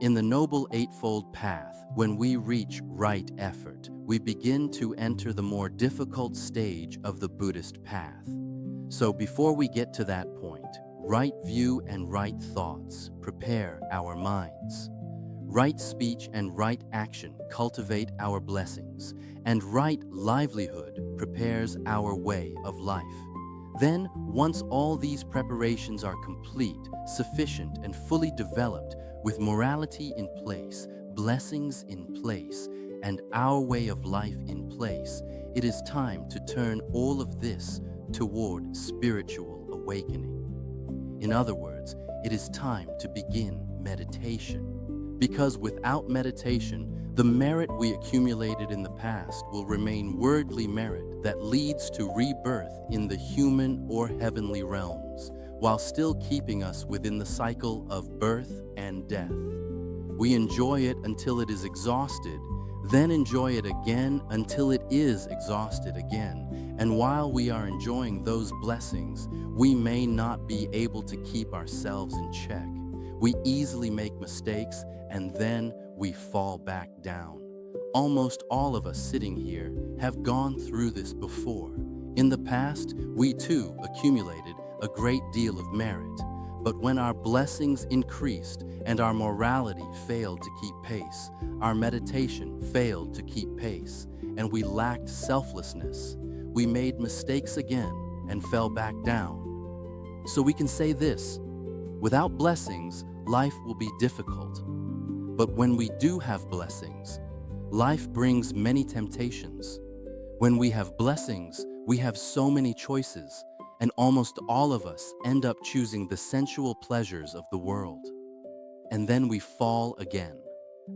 In the Noble Eightfold Path, when we reach right effort, we begin to enter the more difficult stage of the Buddhist path. So before we get to that point, right view and right thoughts prepare our minds. Right speech and right action cultivate our blessings, and right livelihood prepares our way of life. Then, once all these preparations are complete, sufficient, and fully developed, with morality in place, blessings in place, and our way of life in place, it is time to turn all of this toward spiritual awakening. In other words, it is time to begin meditation. Because without meditation, the merit we accumulated in the past will remain worldly merit that leads to rebirth in the human or heavenly realms, while still keeping us within the cycle of birth and death. We enjoy it until it is exhausted, then enjoy it again until it is exhausted again. And while we are enjoying those blessings, we may not be able to keep ourselves in check. We easily make mistakes, and then we fall back down. Almost all of us sitting here have gone through this before. In the past, we too accumulated a great deal of merit. But when our blessings increased and our morality failed to keep pace, our meditation failed to keep pace, and we lacked selflessness, we made mistakes again and fell back down. So we can say this: without blessings, life will be difficult. But when we do have blessings, life brings many temptations. When we have blessings, we have so many choices, and almost all of us end up choosing the sensual pleasures of the world. And then we fall again.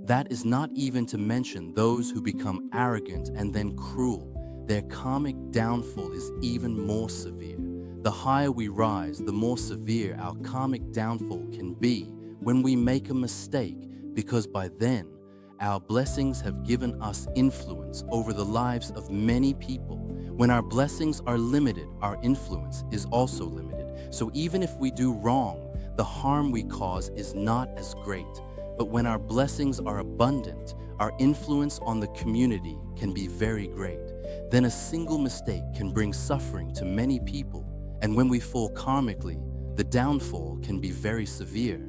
That is not even to mention those who become arrogant and then cruel. Their karmic downfall is even more severe. The higher we rise, the more severe our karmic downfall can be when we make a mistake, because by then, our blessings have given us influence over the lives of many people. When our blessings are limited, our influence is also limited. So even if we do wrong, the harm we cause is not as great. But when our blessings are abundant, our influence on the community can be very great. Then a single mistake can bring suffering to many people. And when we fall karmically, the downfall can be very severe.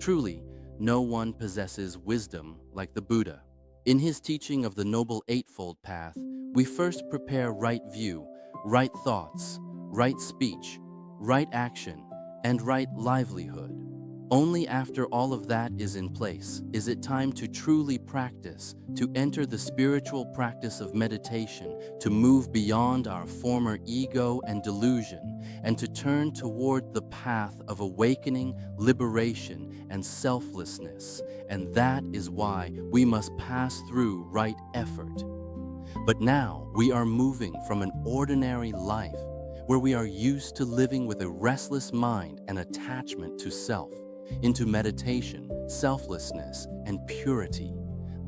Truly, no one possesses wisdom like the Buddha. In his teaching of the Noble Eightfold Path, we first prepare right view, right thoughts, right speech, right action, and right livelihood. Only after all of that is in place is it time to truly practice, to enter the spiritual practice of meditation, to move beyond our former ego and delusion, and to turn toward the path of awakening, liberation, and selflessness. And that is why we must pass through right effort. But now we are moving from an ordinary life where we are used to living with a restless mind and attachment to self, into meditation, selflessness, and purity.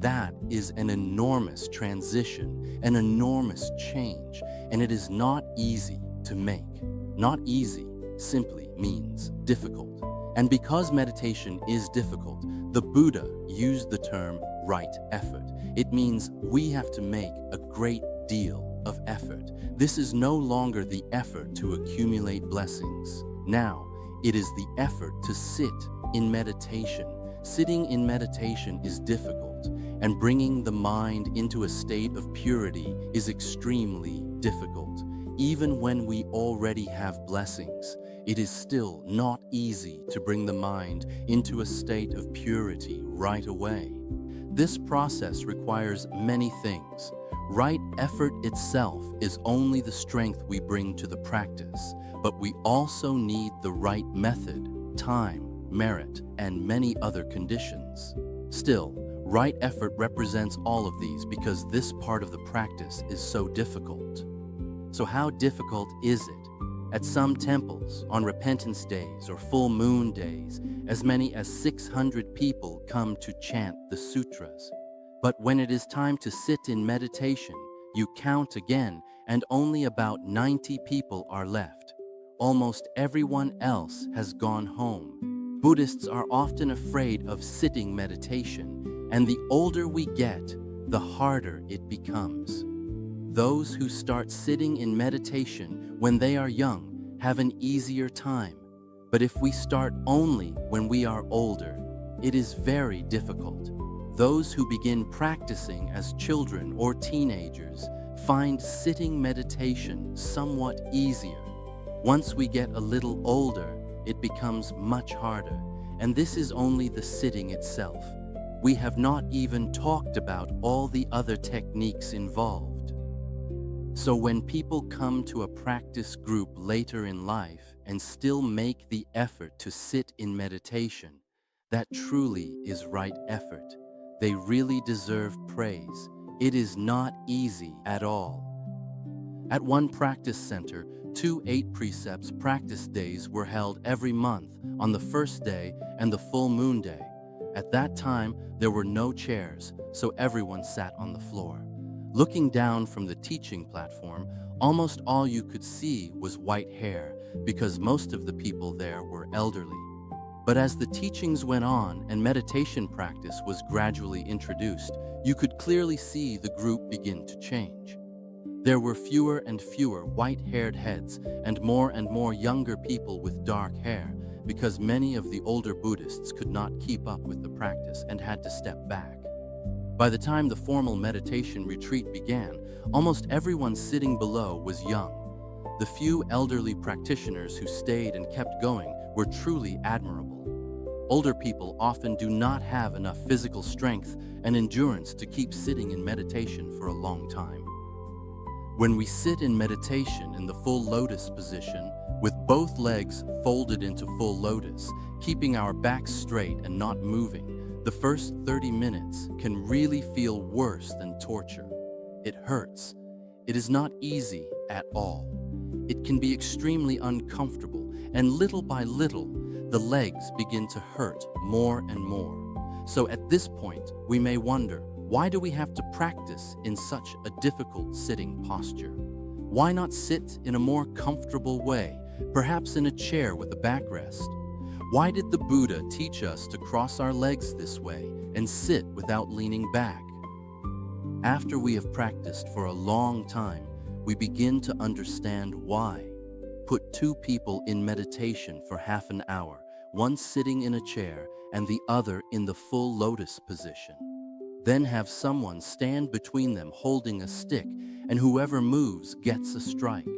That is an enormous transition, an enormous change, and it is not easy to make. Not easy simply means difficult. And because meditation is difficult, the Buddha used the term right effort. It means we have to make a great deal of effort. This is no longer the effort to accumulate blessings. Now, it is the effort to sit in meditation. Sitting in meditation is difficult, and bringing the mind into a state of purity is extremely difficult. Even when we already have blessings, it is still not easy to bring the mind into a state of purity right away. This process requires many things. Right effort itself is only the strength we bring to the practice, but we also need the right method, time, merit, and many other conditions. Still, right effort represents all of these because this part of the practice is so difficult. So how difficult is it? At some temples, on repentance days or full moon days, as many as 600 people come to chant the sutras. But when it is time to sit in meditation, you count again and only about 90 people are left. Almost everyone else has gone home. Buddhists are often afraid of sitting meditation, and the older we get, the harder it becomes. Those who start sitting in meditation when they are young have an easier time, but if we start only when we are older, it is very difficult. Those who begin practicing as children or teenagers find sitting meditation somewhat easier. Once we get a little older, it becomes much harder, and this is only the sitting itself. We have not even talked about all the other techniques involved. So when people come to a practice group later in life and still make the effort to sit in meditation, that truly is right effort. They really deserve praise. It is not easy at all. At one practice center, 2 8 precepts practice days were held every month on the first day and the full moon day. At that time, there were no chairs, so everyone sat on the floor. Looking down from the teaching platform, almost all you could see was white hair because most of the people there were elderly. But as the teachings went on and meditation practice was gradually introduced, you could clearly see the group begin to change. There were fewer and fewer white-haired heads and more younger people with dark hair because many of the older Buddhists could not keep up with the practice and had to step back. By the time the formal meditation retreat began, almost everyone sitting below was young. The few elderly practitioners who stayed and kept going were truly admirable. Older people often do not have enough physical strength and endurance to keep sitting in meditation for a long time. When we sit in meditation in the full lotus position, with both legs folded into full lotus, keeping our backs straight and not moving, the first 30 minutes can really feel worse than torture. It hurts. It is not easy at all. It can be extremely uncomfortable, and little by little, the legs begin to hurt more and more. So at this point, we may wonder, why do we have to practice in such a difficult sitting posture? Why not sit in a more comfortable way, perhaps in a chair with a backrest? Why did the Buddha teach us to cross our legs this way and sit without leaning back? After we have practiced for a long time, we begin to understand why. Put 2 people in meditation for half an hour, one sitting in a chair and the other in the full lotus position. Then have someone stand between them holding a stick, and whoever moves gets a strike.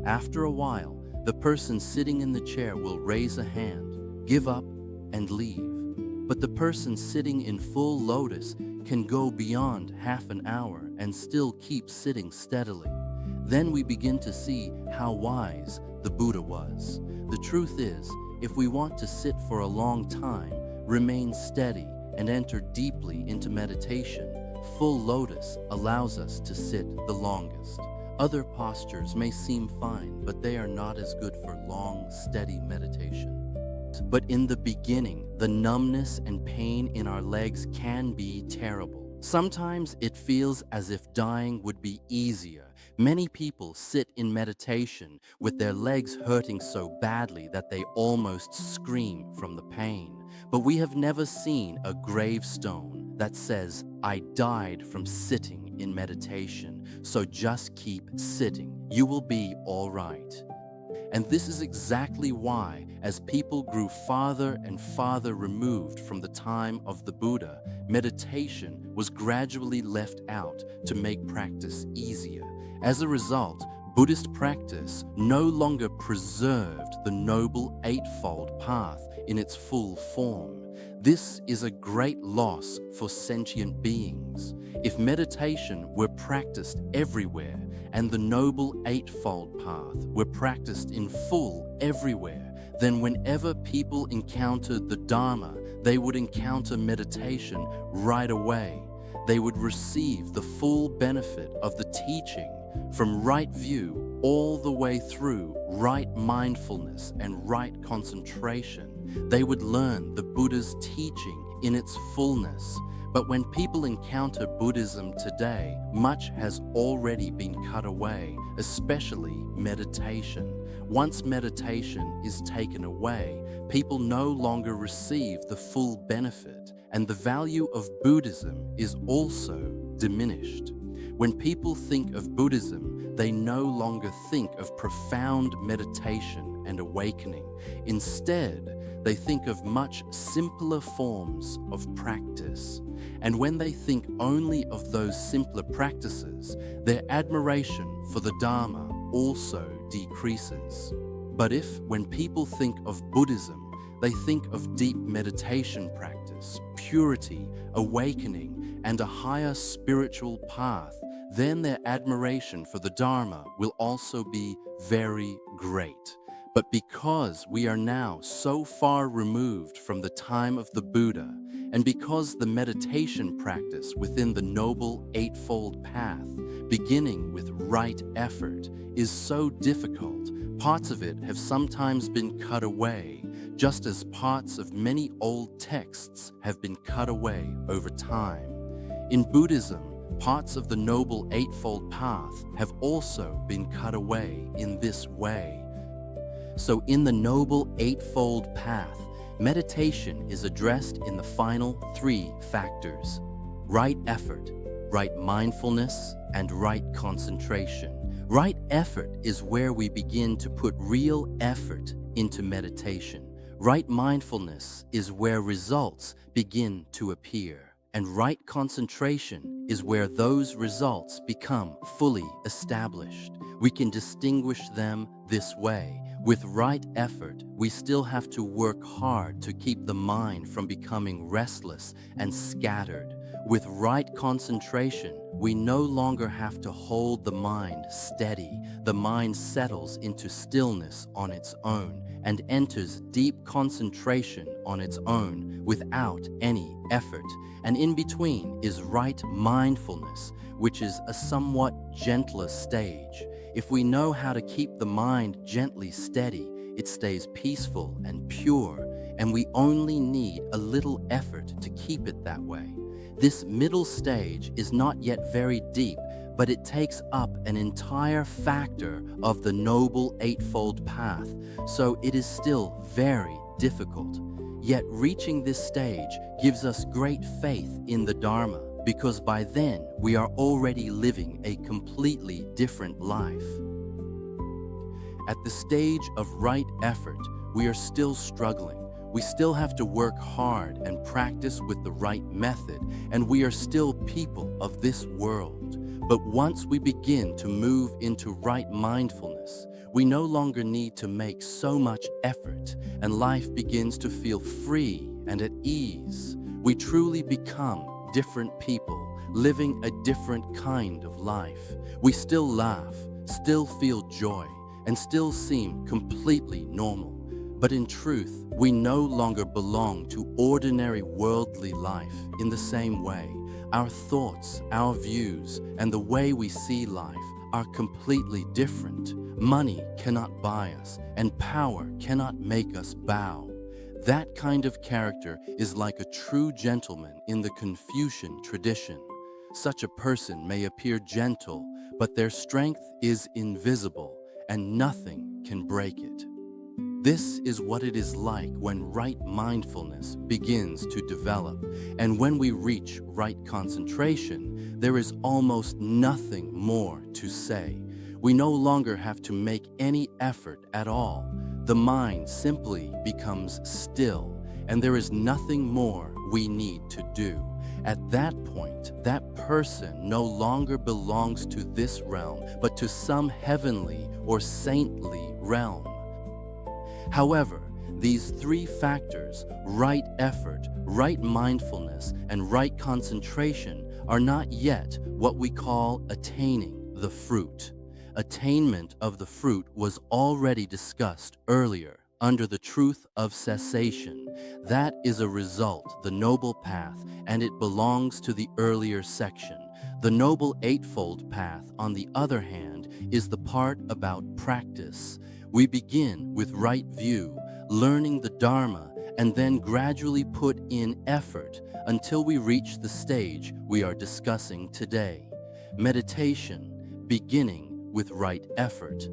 After a while, the person sitting in the chair will raise a hand, give up, and leave. But the person sitting in full lotus can go beyond half an hour and still keep sitting steadily. Then we begin to see how wise the Buddha was. The truth is, if we want to sit for a long time, remain steady, and enter deeply into meditation, full lotus allows us to sit the longest. Other postures may seem fine, but they are not as good for long, steady meditation. But in the beginning, the numbness and pain in our legs can be terrible. Sometimes it feels as if dying would be easier. Many people sit in meditation with their legs hurting so badly that they almost scream from the pain. But we have never seen a gravestone that says, "I died from sitting in meditation, so just keep sitting. You will be all right." And this is exactly why, as people grew farther and farther removed from the time of the Buddha, meditation was gradually left out to make practice easier. As a result, Buddhist practice no longer preserved the Noble Eightfold Path in its full form. This is a great loss for sentient beings. If meditation were practiced everywhere and the Noble Eightfold Path were practiced in full everywhere, then whenever people encountered the Dharma, they would encounter meditation right away. They would receive the full benefit of the teaching from right view all the way through right mindfulness and right concentration. They would learn the Buddha's teaching in its fullness. But when people encounter Buddhism today, much has already been cut away, especially meditation. Once meditation is taken away, people no longer receive the full benefit, and the value of Buddhism is also diminished. When people think of Buddhism, they no longer think of profound meditation and awakening. Instead, they think of much simpler forms of practice. And when they think only of those simpler practices, their admiration for the Dharma also decreases. But if, when people think of Buddhism, they think of deep meditation practice, purity, awakening, and a higher spiritual path, then their admiration for the Dharma will also be very great. But because we are now so far removed from the time of the Buddha, and because the meditation practice within the Noble Eightfold Path, beginning with right effort, is so difficult, parts of it have sometimes been cut away, just as parts of many old texts have been cut away over time. In Buddhism, parts of the Noble Eightfold Path have also been cut away in this way. So in the Noble Eightfold Path, meditation is addressed in the final 3 factors: right effort, right mindfulness, and right concentration. Right effort is where we begin to put real effort into meditation. Right mindfulness is where results begin to appear. And right concentration is where those results become fully established. We can distinguish them this way. With right effort, we still have to work hard to keep the mind from becoming restless and scattered. With right concentration, we no longer have to hold the mind steady. The mind settles into stillness on its own and enters deep concentration on its own without any effort. And in between is right mindfulness, which is a somewhat gentler stage. If we know how to keep the mind gently steady, it stays peaceful and pure, and we only need a little effort to keep it that way. This middle stage is not yet very deep, but it takes up an entire factor of the Noble Eightfold Path, so it is still very difficult. Yet reaching this stage gives us great faith in the Dharma, because by then we are already living a completely different life. At the stage of right effort, we are still struggling. We still have to work hard and practice with the right method, and we are still people of this world. But once we begin to move into right mindfulness, we no longer need to make so much effort, and life begins to feel free and at ease. We truly become different people, living a different kind of life. We still laugh, still feel joy, and still seem completely normal. But in truth, we no longer belong to ordinary worldly life in the same way. Our thoughts, our views, and the way we see life are completely different. Money cannot buy us, and power cannot make us bow. That kind of character is like a true gentleman in the Confucian tradition. Such a person may appear gentle, but their strength is invisible, and nothing can break it. This is what it is like when right mindfulness begins to develop, and when we reach right concentration, there is almost nothing more to say. We no longer have to make any effort at all. The mind simply becomes still, and there is nothing more we need to do. At that point, that person no longer belongs to this realm, but to some heavenly or saintly realm. However, these 3 factors, right effort, right mindfulness, and right concentration, are not yet what we call attaining the fruit. Attainment of the fruit was already discussed earlier under the truth of cessation. That is a result, the Noble Path, and it belongs to the earlier section. The Noble Eightfold Path, on the other hand, is the part about practice. We begin with right view, learning the Dharma, and then gradually put in effort until we reach the stage we are discussing today. Meditation, beginning with right effort.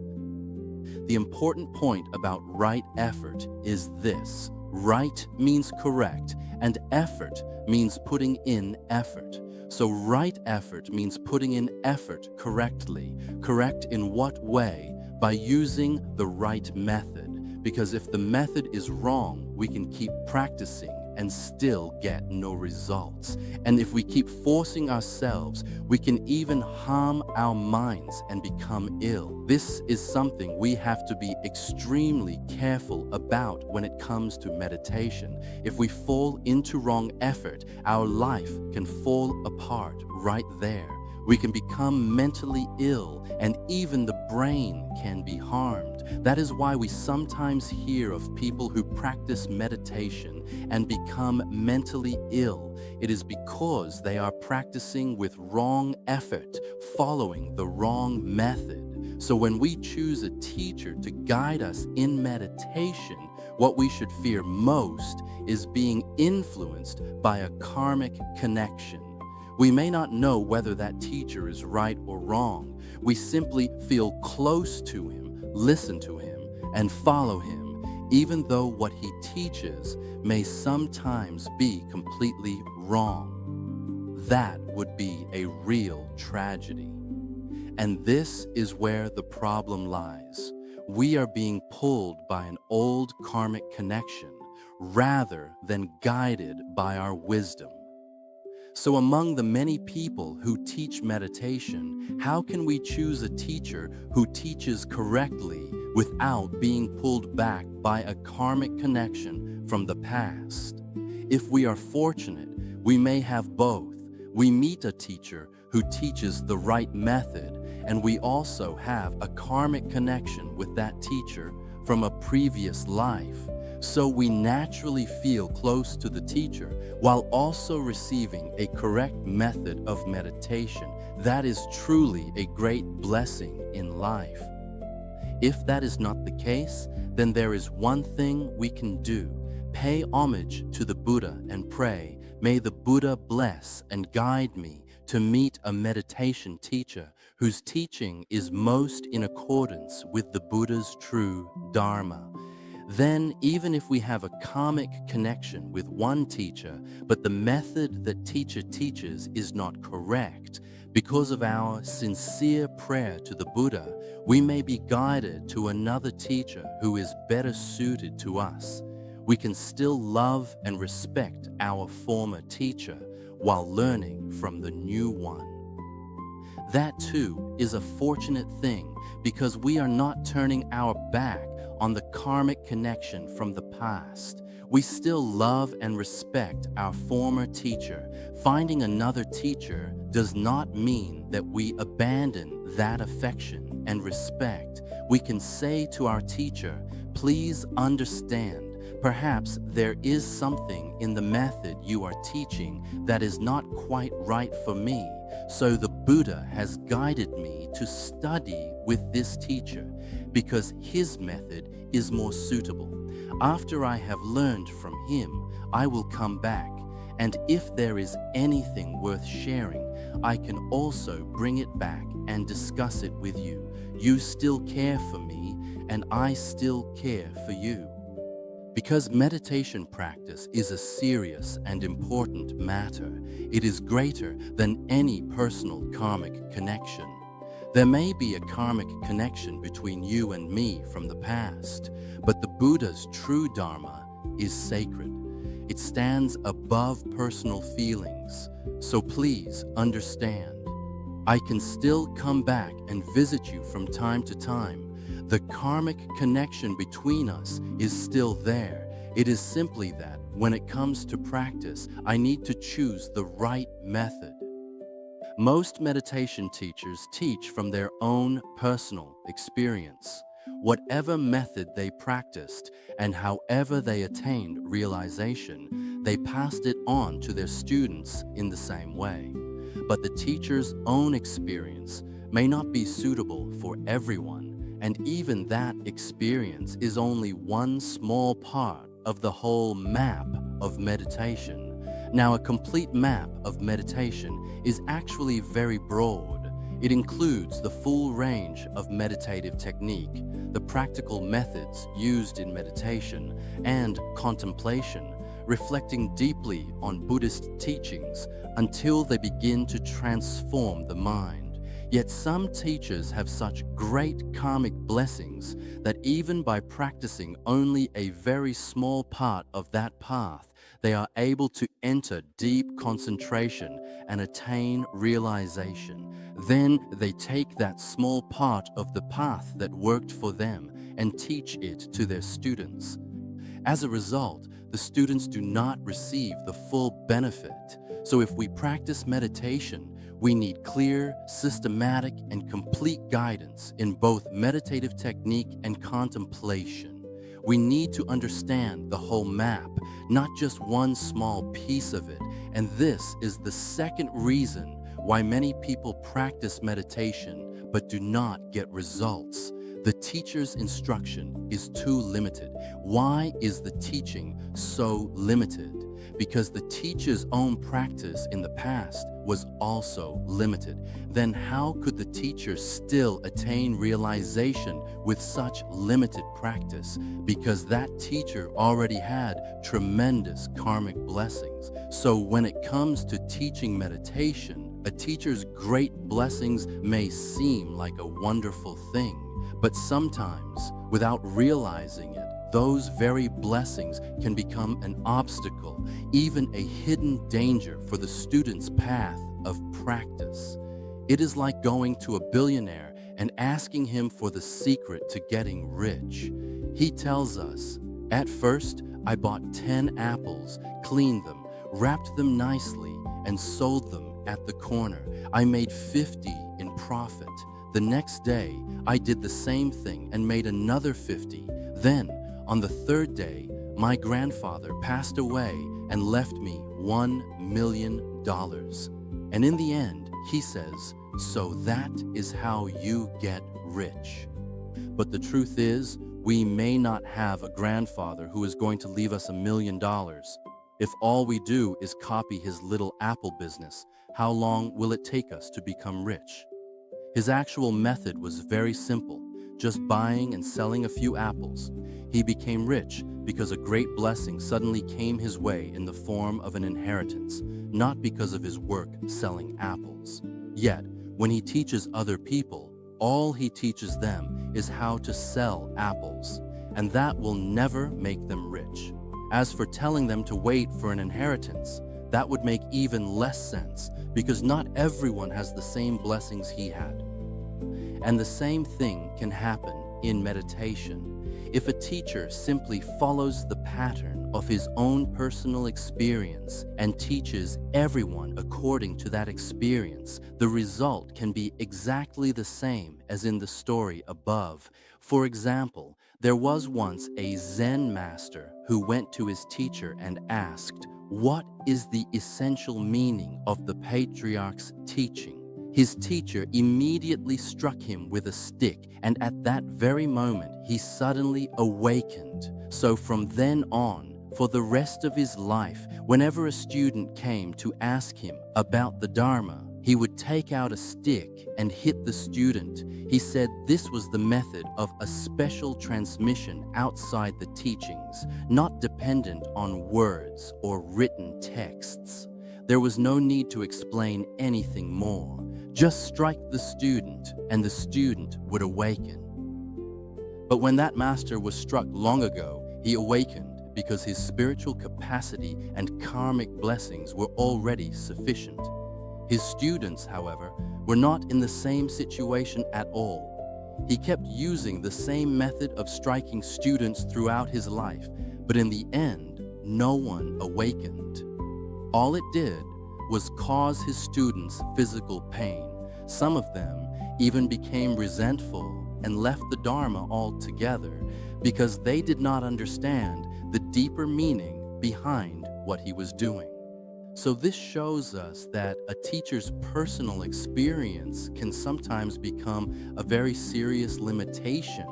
The important point about right effort is this. Right means correct, and effort means putting in effort. So right effort means putting in effort correctly. Correct in what way? By using the right method. Because if the method is wrong, we can keep practicing and still get no results. And if we keep forcing ourselves, we can even harm our minds and become ill. This is something we have to be extremely careful about when it comes to meditation. If we fall into wrong effort, our life can fall apart right there. We can become mentally ill, and even the brain can be harmed. That is why we sometimes hear of people who practice meditation and become mentally ill. It is because they are practicing with wrong effort, following the wrong method. So when we choose a teacher to guide us in meditation, what we should fear most is being influenced by a karmic connection. We may not know whether that teacher is right or wrong. We simply feel close to him, listen to him, and follow him, even though what he teaches may sometimes be completely wrong. That would be a real tragedy. And this is where the problem lies. We are being pulled by an old karmic connection rather than guided by our wisdom. So among the many people who teach meditation, how can we choose a teacher who teaches correctly without being pulled back by a karmic connection from the past? If we are fortunate, we may have both. We meet a teacher who teaches the right method, and we also have a karmic connection with that teacher from a previous life. So we naturally feel close to the teacher while also receiving a correct method of meditation. That is truly a great blessing in life. If that is not the case, then there is one thing we can do. Pay homage to the Buddha and pray, "May the Buddha bless and guide me to meet a meditation teacher whose teaching is most in accordance with the Buddha's true Dharma." Then, even if we have a karmic connection with one teacher, but the method that teacher teaches is not correct, because of our sincere prayer to the Buddha, we may be guided to another teacher who is better suited to us. We can still love and respect our former teacher while learning from the new one. That too is a fortunate thing because we are not turning our back on the karmic connection from the past. We still love and respect our former teacher. Finding another teacher does not mean that we abandon that affection and respect. We can say to our teacher, "Please understand, perhaps there is something in the method you are teaching that is not quite right for me. So the Buddha has guided me to study with this teacher because his method is more suitable. After I have learned from him, I will come back, and if there is anything worth sharing, I can also bring it back and discuss it with you. You still care for me, and I still care for you." Because meditation practice is a serious and important matter, it is greater than any personal karmic connection. There may be a karmic connection between you and me from the past, but the Buddha's true Dharma is sacred. It stands above personal feelings, so please understand. I can still come back and visit you from time to time. The karmic connection between us is still there. It is simply that when it comes to practice, I need to choose the right method. Most meditation teachers teach from their own personal experience. Whatever method they practiced and however they attained realization, they passed it on to their students in the same way. But the teacher's own experience may not be suitable for everyone. And even that experience is only one small part of the whole map of meditation. Now, a complete map of meditation is actually very broad. It includes the full range of meditative technique, the practical methods used in meditation, and contemplation, reflecting deeply on Buddhist teachings until they begin to transform the mind. Yet some teachers have such great karmic blessings that even by practicing only a very small part of that path, they are able to enter deep concentration and attain realization. Then they take that small part of the path that worked for them and teach it to their students. As a result, the students do not receive the full benefit. So if we practice meditation, we need clear, systematic, and complete guidance in both meditative technique and contemplation. We need to understand the whole map, not just one small piece of it. And this is the second reason why many people practice meditation but do not get results. The teacher's instruction is too limited. Why is the teaching so limited? Because the teacher's own practice in the past was also limited. Then how could the teacher still attain realization with such limited practice? Because that teacher already had tremendous karmic blessings. So when it comes to teaching meditation, a teacher's great blessings may seem like a wonderful thing, but sometimes, without realizing it, those very blessings can become an obstacle, even a hidden danger for the student's path of practice. It is like going to a billionaire and asking him for the secret to getting rich. He tells us, "At first, I bought 10 apples, cleaned them, wrapped them nicely, and sold them at the corner. I made 50 in profit. The next day, I did the same thing and made another 50. Then, on the third day, my grandfather passed away and left me $1 million. And in the end, he says, so that is how you get rich." But the truth is, we may not have a grandfather who is going to leave us $1 million. If all we do is copy his little apple business, how long will it take us to become rich? His actual method was very simple, just buying and selling a few apples. He became rich because a great blessing suddenly came his way in the form of an inheritance, not because of his work selling apples. Yet, when he teaches other people, all he teaches them is how to sell apples, and that will never make them rich. As for telling them to wait for an inheritance, that would make even less sense because not everyone has the same blessings he had. And the same thing can happen in meditation. If a teacher simply follows the pattern of his own personal experience and teaches everyone according to that experience, the result can be exactly the same as in the story above. For example, there was once a Zen master who went to his teacher and asked, "What is the essential meaning of the patriarch's teaching?" His teacher immediately struck him with a stick, and at that very moment, he suddenly awakened. So from then on, for the rest of his life, whenever a student came to ask him about the Dharma, he would take out a stick and hit the student. He said this was the method of a special transmission outside the teachings, not dependent on words or written texts. There was no need to explain anything more. Just strike the student, and the student would awaken. But when that master was struck long ago, he awakened because his spiritual capacity and karmic blessings were already sufficient. His students, however, were not in the same situation at all. He kept using the same method of striking students throughout his life, but in the end, no one awakened. All it did was cause his students physical pain. Some of them even became resentful and left the Dharma altogether because they did not understand the deeper meaning behind what he was doing. So this shows us that a teacher's personal experience can sometimes become a very serious limitation.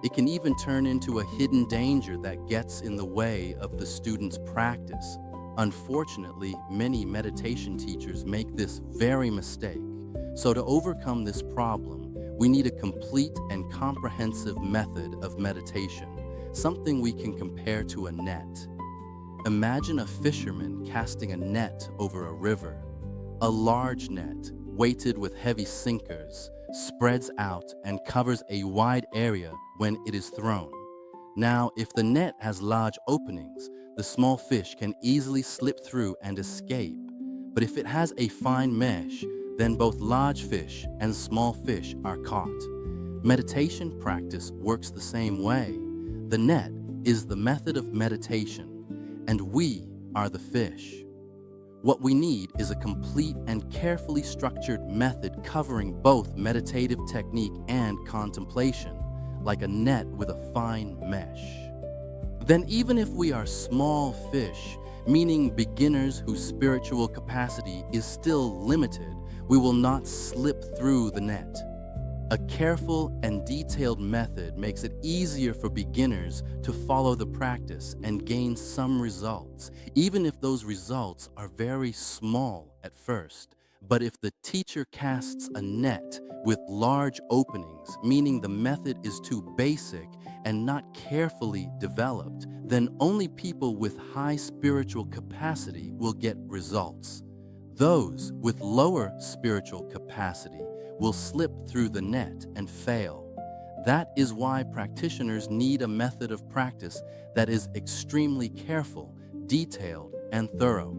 It can even turn into a hidden danger that gets in the way of the student's practice. Unfortunately, many meditation teachers make this very mistake. So to overcome this problem, we need a complete and comprehensive method of meditation, something we can compare to a net. Imagine a fisherman casting a net over a river. A large net, weighted with heavy sinkers, spreads out and covers a wide area when it is thrown. Now, if the net has large openings, the small fish can easily slip through and escape. But if it has a fine mesh, then both large fish and small fish are caught. Meditation practice works the same way. The net is the method of meditation, and we are the fish. What we need is a complete and carefully structured method covering both meditative technique and contemplation, like a net with a fine mesh. Then even if we are small fish, meaning beginners whose spiritual capacity is still limited, we will not slip through the net. A careful and detailed method makes it easier for beginners to follow the practice and gain some results, even if those results are very small at first. But if the teacher casts a net with large openings, meaning the method is too basic and not carefully developed, then only people with high spiritual capacity will get results. Those with lower spiritual capacity will slip through the net and fail. That is why practitioners need a method of practice that is extremely careful, detailed, and thorough.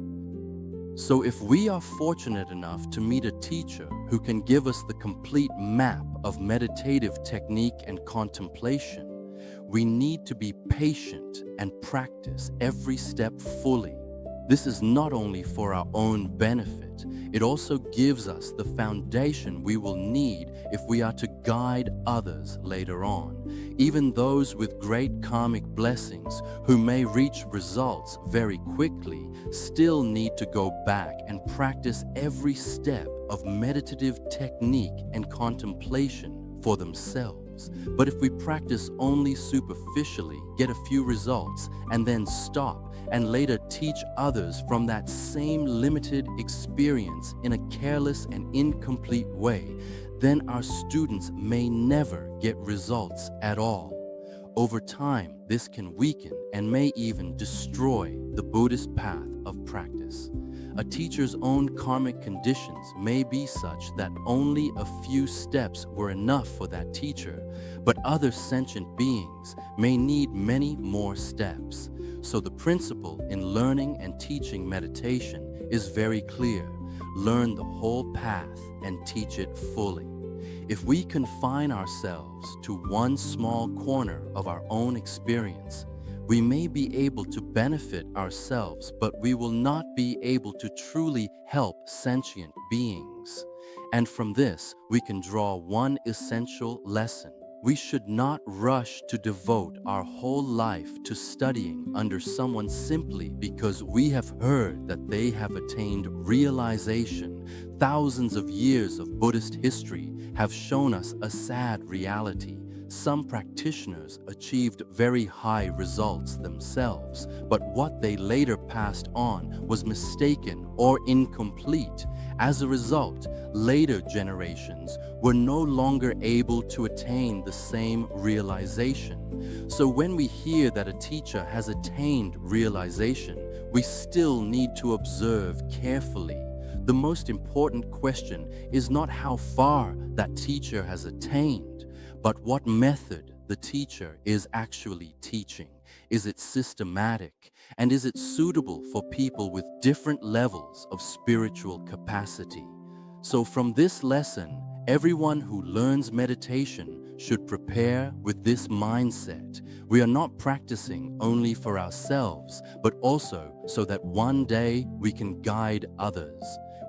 So if we are fortunate enough to meet a teacher who can give us the complete map of meditative technique and contemplation, we need to be patient and practice every step fully. This is not only for our own benefit, it also gives us the foundation we will need if we are to guide others later on. Even those with great karmic blessings who may reach results very quickly still need to go back and practice every step of meditative technique and contemplation for themselves. But if we practice only superficially, get a few results, and then stop, and later teach others from that same limited experience in a careless and incomplete way, then our students may never get results at all. Over time, this can weaken and may even destroy the Buddhist path of practice. A teacher's own karmic conditions may be such that only a few steps were enough for that teacher, but other sentient beings may need many more steps. So the principle in learning and teaching meditation is very clear. Learn the whole path and teach it fully. If we confine ourselves to one small corner of our own experience, we may be able to benefit ourselves, but we will not be able to truly help sentient beings. And from this, we can draw one essential lesson. We should not rush to devote our whole life to studying under someone simply because we have heard that they have attained realization. Thousands of years of Buddhist history have shown us a sad reality. Some practitioners achieved very high results themselves, but what they later passed on was mistaken or incomplete. As a result, later generations were no longer able to attain the same realization. So when we hear that a teacher has attained realization, we still need to observe carefully. The most important question is not how far that teacher has attained, but what method the teacher is actually teaching. Is it systematic? And is it suitable for people with different levels of spiritual capacity? So from this lesson, everyone who learns meditation should prepare with this mindset. We are not practicing only for ourselves, but also so that one day we can guide others.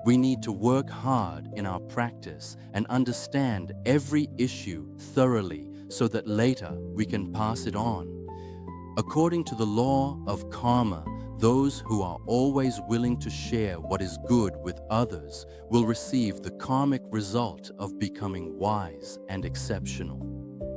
We need to work hard in our practice and understand every issue thoroughly so that later we can pass it on. According to the law of karma, those who are always willing to share what is good with others will receive the karmic result of becoming wise and exceptional.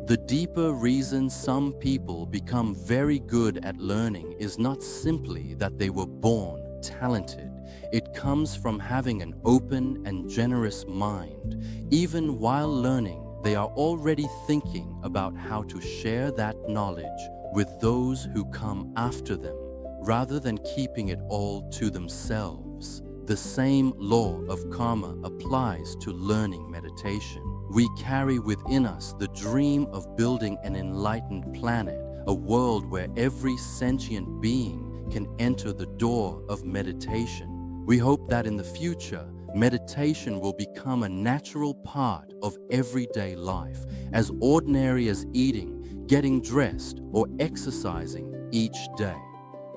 The deeper reason some people become very good at learning is not simply that they were born talented. It comes from having an open and generous mind. Even while learning, they are already thinking about how to share that knowledge with those who come after them, rather than keeping it all to themselves. The same law of karma applies to learning meditation. We carry within us the dream of building an enlightened planet, a world where every sentient being can enter the door of meditation. We hope that in the future, meditation will become a natural part of everyday life, as ordinary as eating, getting dressed, or exercising each day.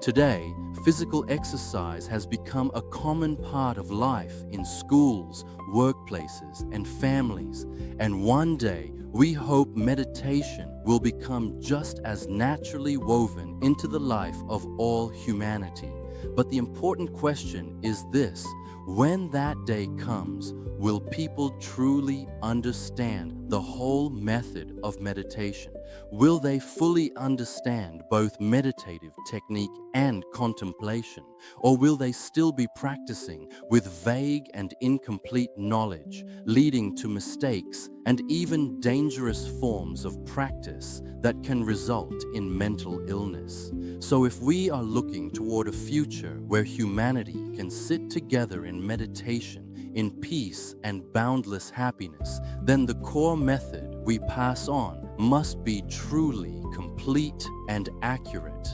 Today, physical exercise has become a common part of life in schools, workplaces, and families. And one day, we hope meditation will become just as naturally woven into the life of all humanity. But the important question is this: when that day comes, will people truly understand the whole method of meditation? Will they fully understand both meditative technique and contemplation? Or will they still be practicing with vague and incomplete knowledge, leading to mistakes and even dangerous forms of practice that can result in mental illness? So if we are looking toward a future where humanity can sit together in meditation, in peace and boundless happiness, then the core method we pass on must be truly complete and accurate.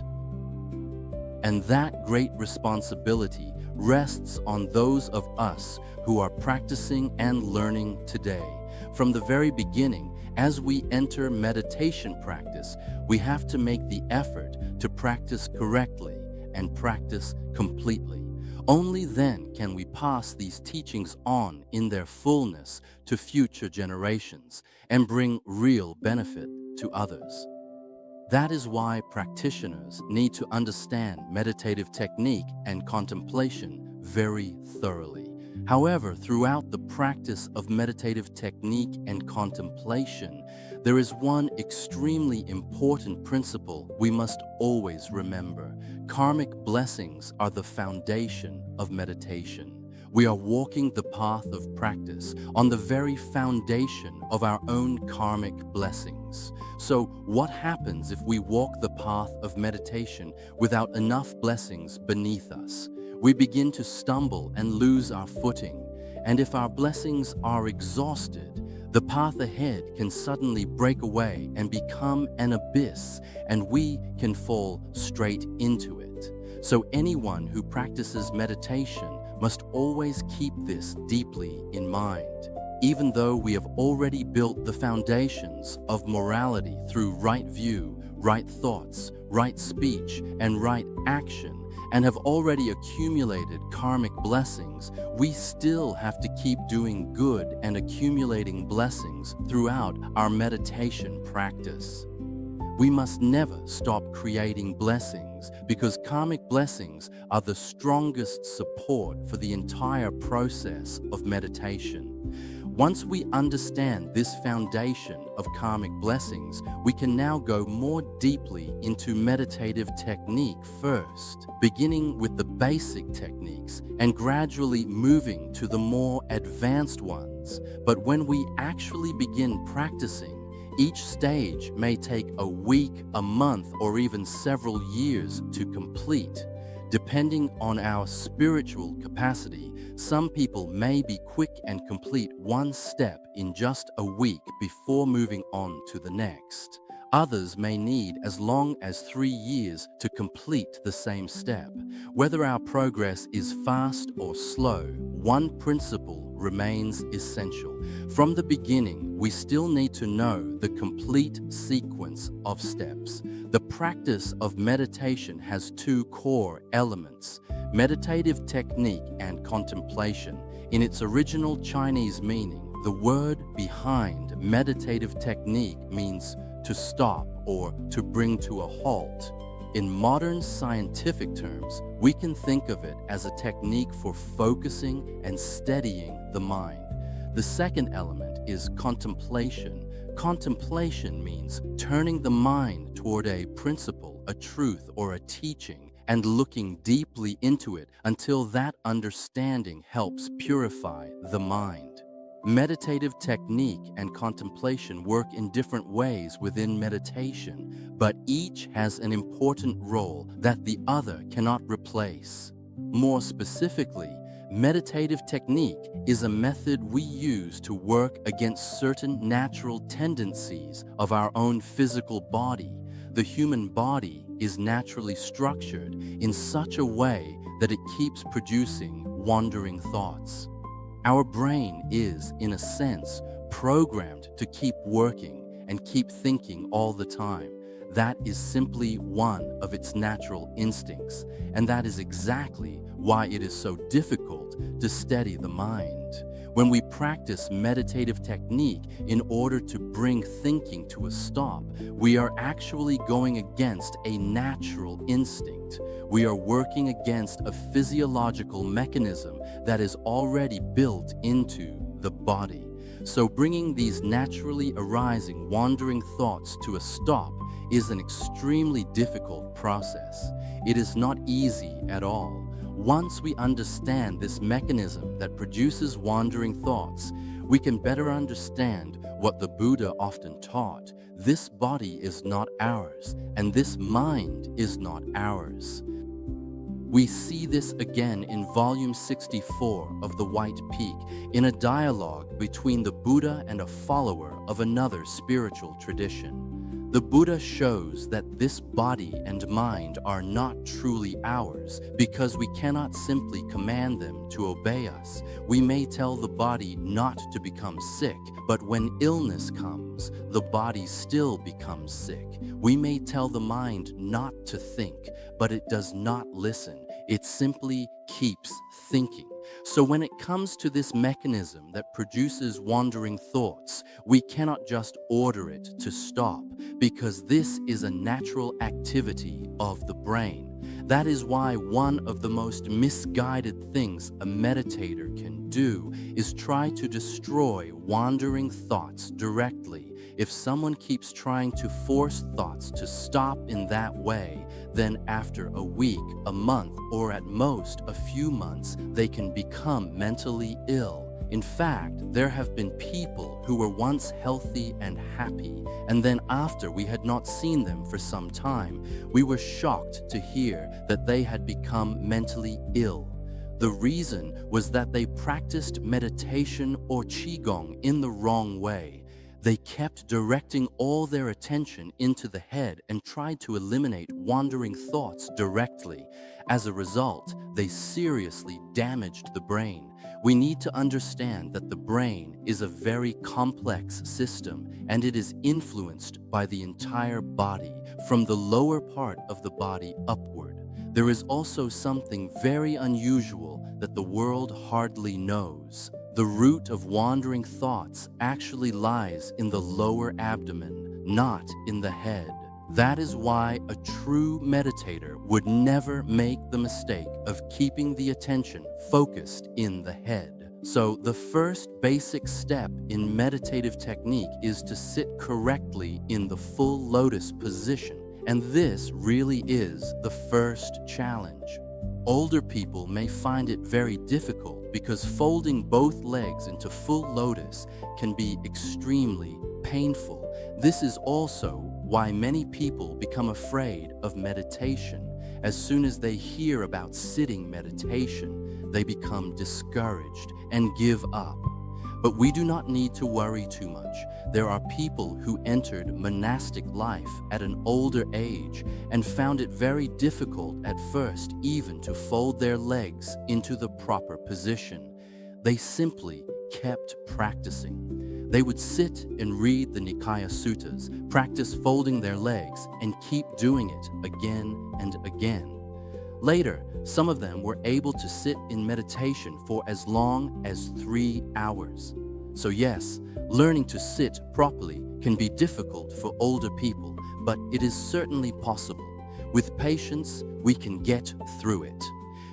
And that great responsibility rests on those of us who are practicing and learning today. From the very beginning, as we enter meditation practice, we have to make the effort to practice correctly and practice completely. Only then can we pass these teachings on in their fullness to future generations and bring real benefit to others. That is why practitioners need to understand meditative technique and contemplation very thoroughly. However, throughout the practice of meditative technique and contemplation, there is one extremely important principle we must always remember. Karmic blessings are the foundation of meditation. We are walking the path of practice on the very foundation of our own karmic blessings. So, what happens if we walk the path of meditation without enough blessings beneath us? We begin to stumble and lose our footing. And if our blessings are exhausted, the path ahead can suddenly break away and become an abyss, and we can fall straight into it. So anyone who practices meditation must always keep this deeply in mind. Even though we have already built the foundations of morality through right view, right thoughts, right speech, and right action, and have already accumulated karmic blessings, we still have to keep doing good and accumulating blessings throughout our meditation practice. We must never stop creating blessings, because karmic blessings are the strongest support for the entire process of meditation. Once we understand this foundation of karmic blessings, we can now go more deeply into meditative technique first, beginning with the basic techniques and gradually moving to the more advanced ones. But when we actually begin practicing, each stage may take a week, a month, or even several years to complete. Depending on our spiritual capacity, some people may be quick and complete one step in just a week before moving on to the next. Others may need as long as 3 years to complete the same step. Whether our progress is fast or slow, one principle remains essential. From the beginning, we still need to know the complete sequence of steps. The practice of meditation has two core elements: meditative technique and contemplation. In its original Chinese meaning, the word behind meditative technique means to stop or to bring to a halt. In modern scientific terms, we can think of it as a technique for focusing and steadying the mind. The second element is contemplation. Contemplation means turning the mind toward a principle, a truth, or a teaching, and looking deeply into it until that understanding helps purify the mind. Meditative technique and contemplation work in different ways within meditation, but each has an important role that the other cannot replace. More specifically, meditative technique is a method we use to work against certain natural tendencies of our own physical body. The human body is naturally structured in such a way that it keeps producing wandering thoughts. Our brain is, in a sense, programmed to keep working and keep thinking all the time. That is simply one of its natural instincts, and that is exactly why it is so difficult to steady the mind. When we practice meditative technique in order to bring thinking to a stop, we are actually going against a natural instinct. We are working against a physiological mechanism that is already built into the body. So bringing these naturally arising wandering thoughts to a stop is an extremely difficult process. It is not easy at all. Once we understand this mechanism that produces wandering thoughts, we can better understand what the Buddha often taught. This body is not ours, and this mind is not ours. We see this again in volume 64 of The White Peak, in a dialogue between the Buddha and a follower of another spiritual tradition. The Buddha shows that this body and mind are not truly ours because we cannot simply command them to obey us. We may tell the body not to become sick, but when illness comes, the body still becomes sick. We may tell the mind not to think, but it does not listen. It simply keeps thinking. So when it comes to this mechanism that produces wandering thoughts, we cannot just order it to stop because this is a natural activity of the brain. That is why one of the most misguided things a meditator can do is try to destroy wandering thoughts directly. If someone keeps trying to force thoughts to stop in that way, then after a week, a month, or at most a few months, they can become mentally ill. In fact, there have been people who were once healthy and happy, and then after we had not seen them for some time, we were shocked to hear that they had become mentally ill. The reason was that they practiced meditation or qigong in the wrong way. They kept directing all their attention into the head and tried to eliminate wandering thoughts directly. As a result, they seriously damaged the brain. We need to understand that the brain is a very complex system and it is influenced by the entire body, from the lower part of the body upward. There is also something very unusual that the world hardly knows. The root of wandering thoughts actually lies in the lower abdomen, not in the head. That is why a true meditator would never make the mistake of keeping the attention focused in the head. So the first basic step in meditative technique is to sit correctly in the full lotus position. And this really is the first challenge. Older people may find it very difficult because folding both legs into full lotus can be extremely painful. This is also why many people become afraid of meditation. As soon as they hear about sitting meditation, they become discouraged and give up. But we do not need to worry too much. There are people who entered monastic life at an older age and found it very difficult at first even to fold their legs into the proper position. They simply kept practicing. They would sit and read the Nikaya Suttas, practice folding their legs, and keep doing it again and again. Later, some of them were able to sit in meditation for as long as 3 hours. So yes, learning to sit properly can be difficult for older people, but it is certainly possible. With patience, we can get through it.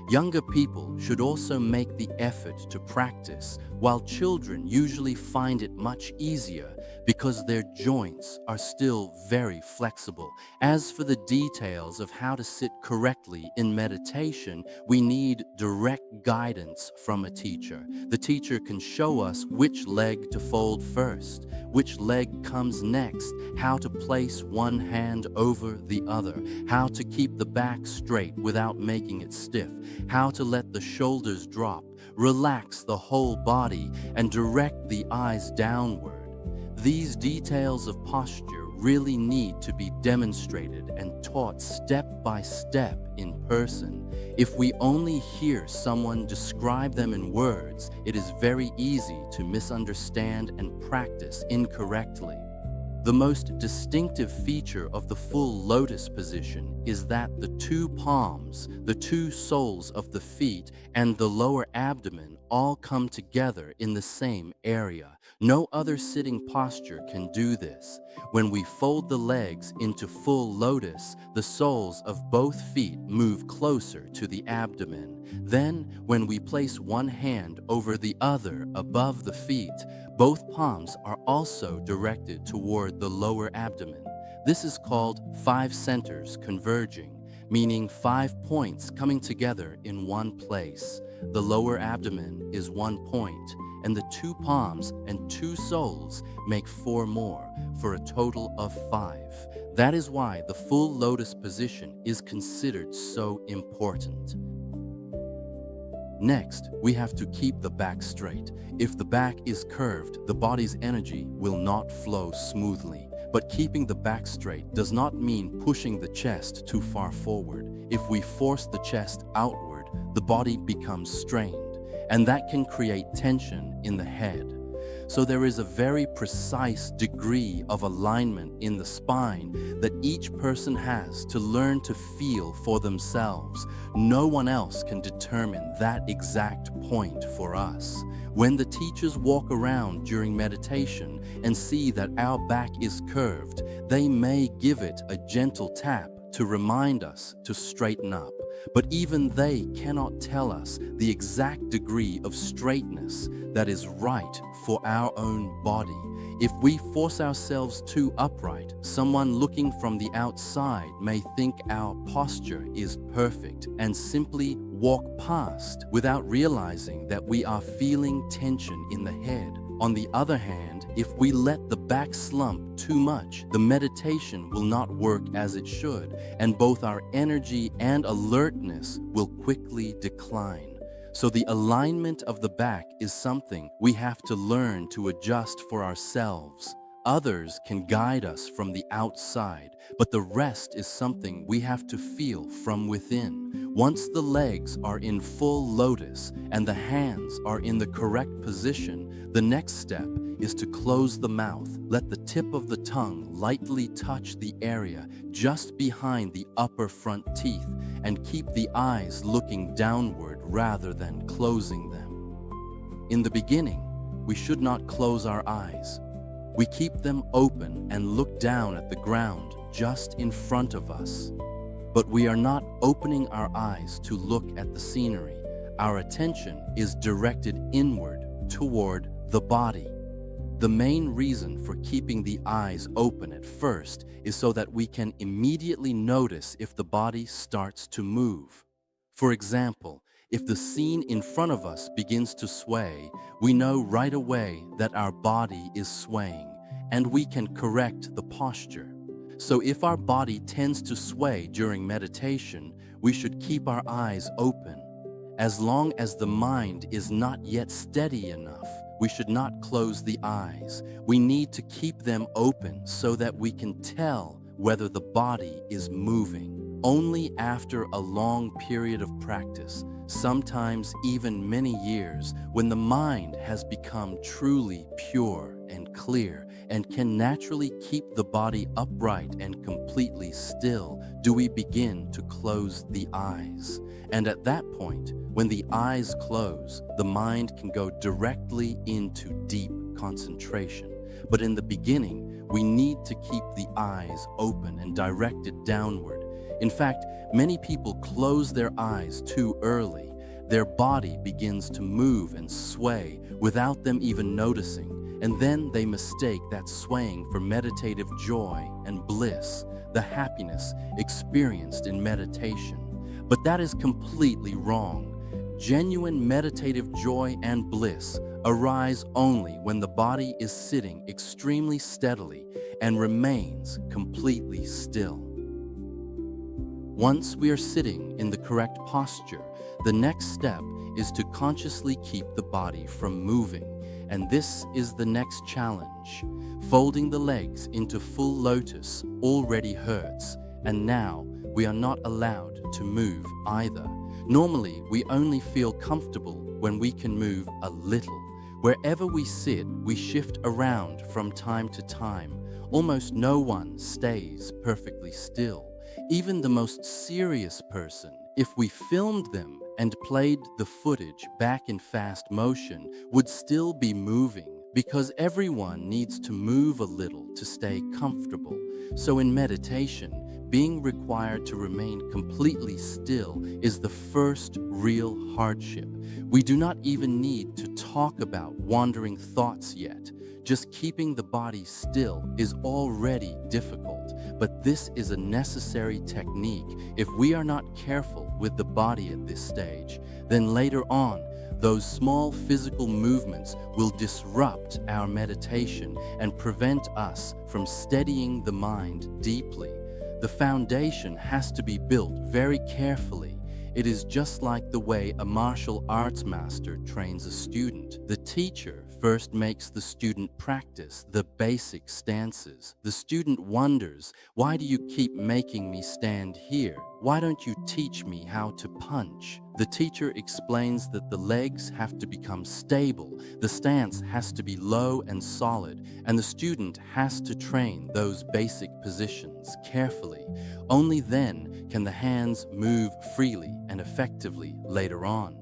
Younger people should also make the effort to practice, while children usually find it much easier because their joints are still very flexible. As for the details of how to sit correctly in meditation, we need direct guidance from a teacher. The teacher can show us which leg to fold first, which leg comes next, how to place one hand over the other, how to keep the back straight without making it stiff, how to let the shoulders drop, relax the whole body, and direct the eyes downward. These details of posture really need to be demonstrated and taught step by step in person. If we only hear someone describe them in words, it is very easy to misunderstand and practice incorrectly. The most distinctive feature of the full lotus position is that the two palms, the two soles of the feet, and the lower abdomen all come together in the same area. No other sitting posture can do this. When we fold the legs into full lotus, the soles of both feet move closer to the abdomen. Then, when we place one hand over the other above the feet, both palms are also directed toward the lower abdomen. This is called 5 centers converging, meaning 5 points coming together in one place. The lower abdomen is 1 point, and the 2 palms and 2 soles make 4 more, for a total of 5. That is why the full lotus position is considered so important. Next, we have to keep the back straight. If the back is curved, the body's energy will not flow smoothly. But keeping the back straight does not mean pushing the chest too far forward. If we force the chest outward, the body becomes strained, and that can create tension in the head. So there is a very precise degree of alignment in the spine that each person has to learn to feel for themselves. No one else can determine that exact point for us. When the teachers walk around during meditation and see that our back is curved, they may give it a gentle tap to remind us to straighten up. But even they cannot tell us the exact degree of straightness that is right for our own body. If we force ourselves too upright, someone looking from the outside may think our posture is perfect and simply walk past without realizing that we are feeling tension in the head. On the other hand, if we let the back slump too much, the meditation will not work as it should, and both our energy and alertness will quickly decline. So the alignment of the back is something we have to learn to adjust for ourselves. Others can guide us from the outside, but the rest is something we have to feel from within. Once the legs are in full lotus and the hands are in the correct position, the next step is to close the mouth. Let the tip of the tongue lightly touch the area just behind the upper front teeth and keep the eyes looking downward rather than closing them. In the beginning, we should not close our eyes. We keep them open and look down at the ground just in front of us. But we are not opening our eyes to look at the scenery. Our attention is directed inward toward the body. The main reason for keeping the eyes open at first is so that we can immediately notice if the body starts to move. For example, if the scene in front of us begins to sway, we know right away that our body is swaying, and we can correct the posture. So if our body tends to sway during meditation, we should keep our eyes open. As long as the mind is not yet steady enough, we should not close the eyes. We need to keep them open so that we can tell whether the body is moving. Only after a long period of practice, sometimes even many years, when the mind has become truly pure and clear and can naturally keep the body upright and completely still, do we begin to close the eyes. And at that point, when the eyes close, the mind can go directly into deep concentration. But in the beginning, we need to keep the eyes open and directed downward. In fact, many people close their eyes too early. Their body begins to move and sway without them even noticing, and then they mistake that swaying for meditative joy and bliss, the happiness experienced in meditation. But that is completely wrong. Genuine meditative joy and bliss arise only when the body is sitting extremely steadily and remains completely still. Once we are sitting in the correct posture, the next step is to consciously keep the body from moving, and this is the next challenge. Folding the legs into full lotus already hurts, and now we are not allowed to move either. Normally, we only feel comfortable when we can move a little. Wherever we sit, we shift around from time to time. Almost no one stays perfectly still. Even the most serious person, if we filmed them and played the footage back in fast motion, would still be moving, because everyone needs to move a little to stay comfortable. So in meditation, being required to remain completely still is the first real hardship. We do not even need to talk about wandering thoughts yet. Just keeping the body still is already difficult, but this is a necessary technique. If we are not careful with the body at this stage, then later on, those small physical movements will disrupt our meditation and prevent us from steadying the mind deeply. The foundation has to be built very carefully. It is just like the way a martial arts master trains a student. The teacher first makes the student practice the basic stances. The student wonders, why do you keep making me stand here? Why don't you teach me how to punch? The teacher explains that the legs have to become stable, the stance has to be low and solid, and the student has to train those basic positions carefully. Only then can the hands move freely and effectively later on.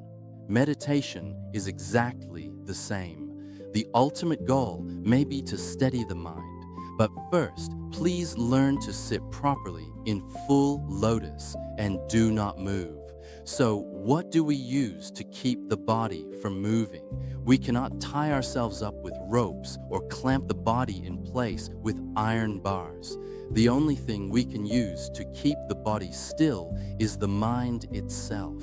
Meditation is exactly the same. The ultimate goal may be to steady the mind, but first, please learn to sit properly in full lotus and do not move. So, what do we use to keep the body from moving? We cannot tie ourselves up with ropes or clamp the body in place with iron bars. The only thing we can use to keep the body still is the mind itself.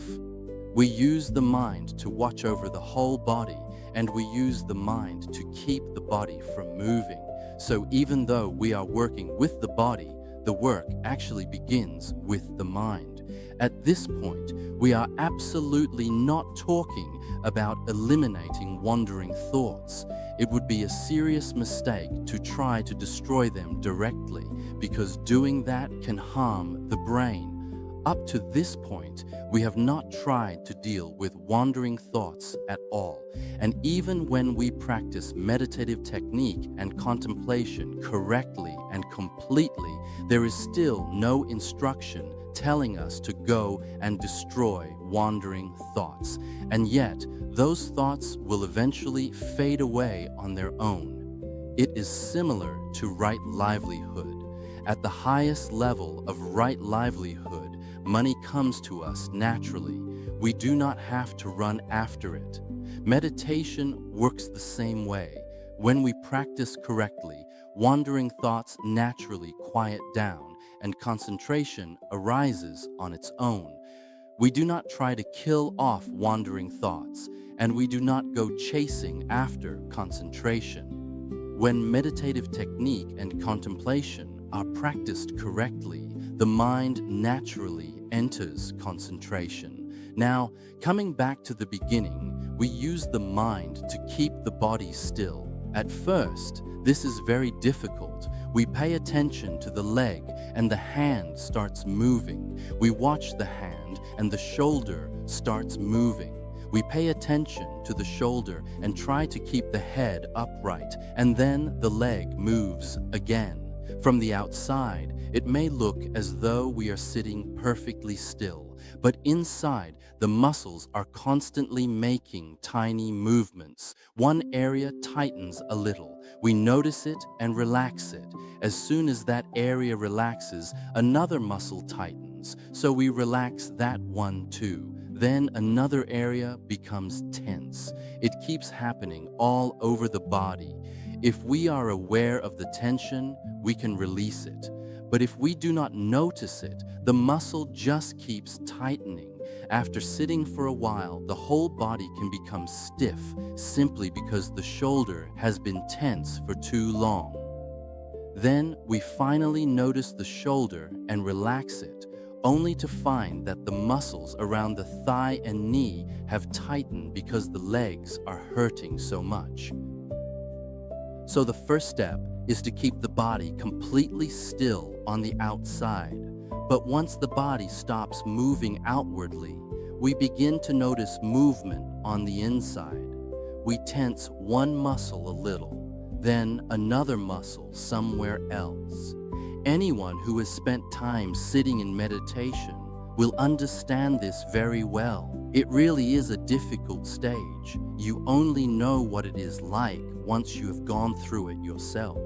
We use the mind to watch over the whole body, and we use the mind to keep the body from moving. So even though we are working with the body, the work actually begins with the mind. At this point, we are absolutely not talking about eliminating wandering thoughts. It would be a serious mistake to try to destroy them directly, because doing that can harm the brain. Up to this point, we have not tried to deal with wandering thoughts at all. And even when we practice meditative technique and contemplation correctly and completely, there is still no instruction telling us to go and destroy wandering thoughts. And yet, those thoughts will eventually fade away on their own. It is similar to right livelihood. At the highest level of right livelihood, money comes to us naturally. We do not have to run after it. Meditation works the same way. When we practice correctly, wandering thoughts naturally quiet down and concentration arises on its own. We do not try to kill off wandering thoughts, and we do not go chasing after concentration. When meditative technique and contemplation are practiced correctly, the mind naturally enters concentration. Now, coming back to the beginning, we use the mind to keep the body still. At first, this is very difficult. We pay attention to the leg and the hand starts moving. We watch the hand and the shoulder starts moving. We pay attention to the shoulder and try to keep the head upright, and then the leg moves again. From the outside, it may look as though we are sitting perfectly still, but inside, the muscles are constantly making tiny movements. One area tightens a little. We notice it and relax it. As soon as that area relaxes, another muscle tightens, so we relax that one too. Then another area becomes tense. It keeps happening all over the body. If we are aware of the tension, we can release it. But if we do not notice it, the muscle just keeps tightening. After sitting for a while, the whole body can become stiff simply because the shoulder has been tense for too long. Then we finally notice the shoulder and relax it, only to find that the muscles around the thigh and knee have tightened because the legs are hurting so much. So the first step is to keep the body completely still on the outside. But once the body stops moving outwardly, we begin to notice movement on the inside. We tense one muscle a little, then another muscle somewhere else. Anyone who has spent time sitting in meditation will understand this very well. It really is a difficult stage. You only know what it is like once you have gone through it yourself.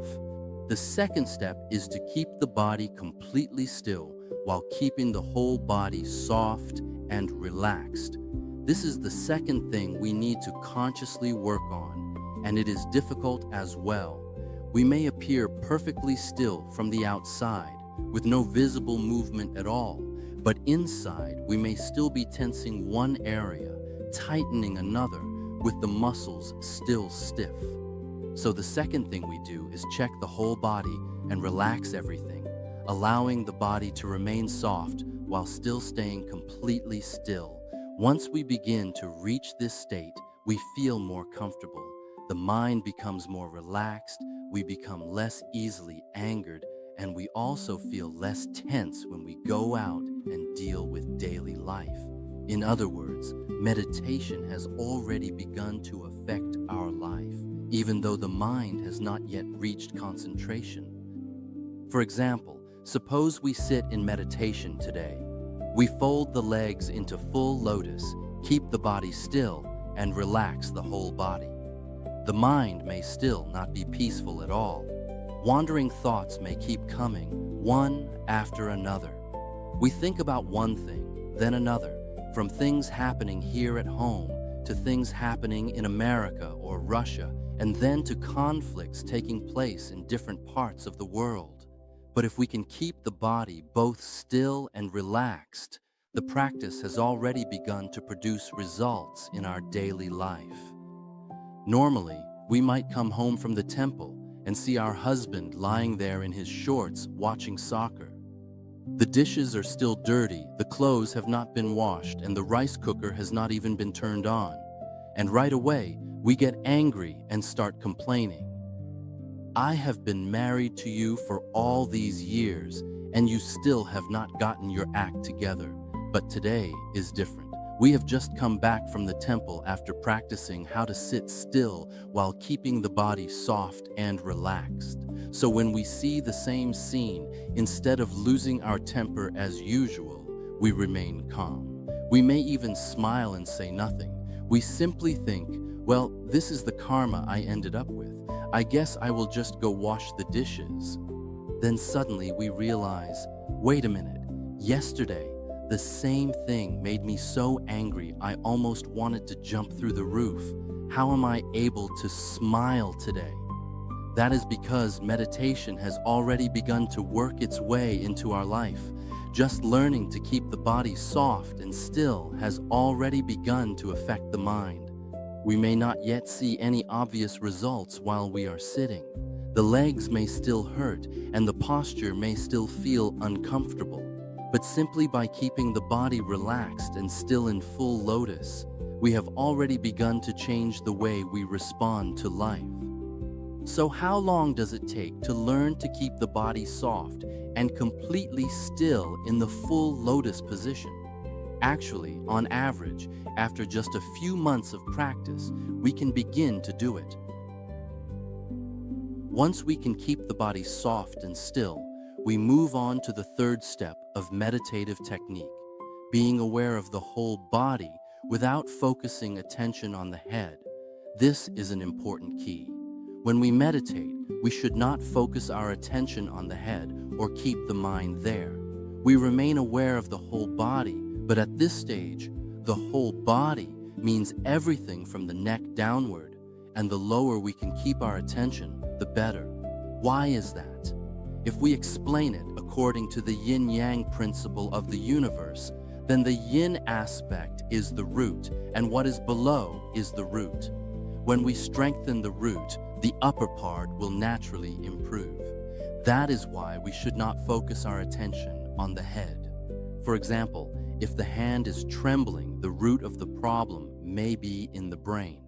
The second step is to keep the body completely still while keeping the whole body soft and relaxed. This is the second thing we need to consciously work on, and it is difficult as well. We may appear perfectly still from the outside, with no visible movement at all, but inside we may still be tensing one area, tightening another, with the muscles still stiff. So the second thing we do is check the whole body and relax everything, allowing the body to remain soft while still staying completely still. Once we begin to reach this state, we feel more comfortable. The mind becomes more relaxed, we become less easily angered, and we also feel less tense when we go out and deal with daily life. In other words, meditation has already begun to affect our life, even though the mind has not yet reached concentration. For example, suppose we sit in meditation today. We fold the legs into full lotus, keep the body still, and relax the whole body. The mind may still not be peaceful at all. Wandering thoughts may keep coming, one after another. We think about one thing, then another, from things happening here at home to things happening in America or Russia, and then to conflicts taking place in different parts of the world. But if we can keep the body both still and relaxed, the practice has already begun to produce results in our daily life. Normally, we might come home from the temple and see our husband lying there in his shorts watching soccer. The dishes are still dirty, the clothes have not been washed, and the rice cooker has not even been turned on. And right away, we get angry and start complaining. I have been married to you for all these years, and you still have not gotten your act together. But today is different. We have just come back from the temple after practicing how to sit still while keeping the body soft and relaxed. So when we see the same scene, instead of losing our temper as usual, we remain calm. We may even smile and say nothing. We simply think, well, this is the karma I ended up with. I guess I will just go wash the dishes. Then suddenly we realize, wait a minute, yesterday, the same thing made me so angry I almost wanted to jump through the roof. How am I able to smile today? That is because meditation has already begun to work its way into our life. Just learning to keep the body soft and still has already begun to affect the mind. We may not yet see any obvious results while we are sitting. The legs may still hurt and the posture may still feel uncomfortable. But simply by keeping the body relaxed and still in full lotus, we have already begun to change the way we respond to life. So how long does it take to learn to keep the body soft and completely still in the full lotus position? Actually, on average, after just a few months of practice, we can begin to do it. Once we can keep the body soft and still, we move on to the third step of meditative technique, being aware of the whole body without focusing attention on the head. This is an important key. When we meditate, we should not focus our attention on the head or keep the mind there. We remain aware of the whole body, but at this stage, the whole body means everything from the neck downward, and the lower we can keep our attention, the better. Why is that? If we explain it according to the yin-yang principle of the universe, then the yin aspect is the root, and what is below is the root. When we strengthen the root, the upper part will naturally improve. That is why we should not focus our attention on the head. For example, if the hand is trembling, the root of the problem may be in the brain.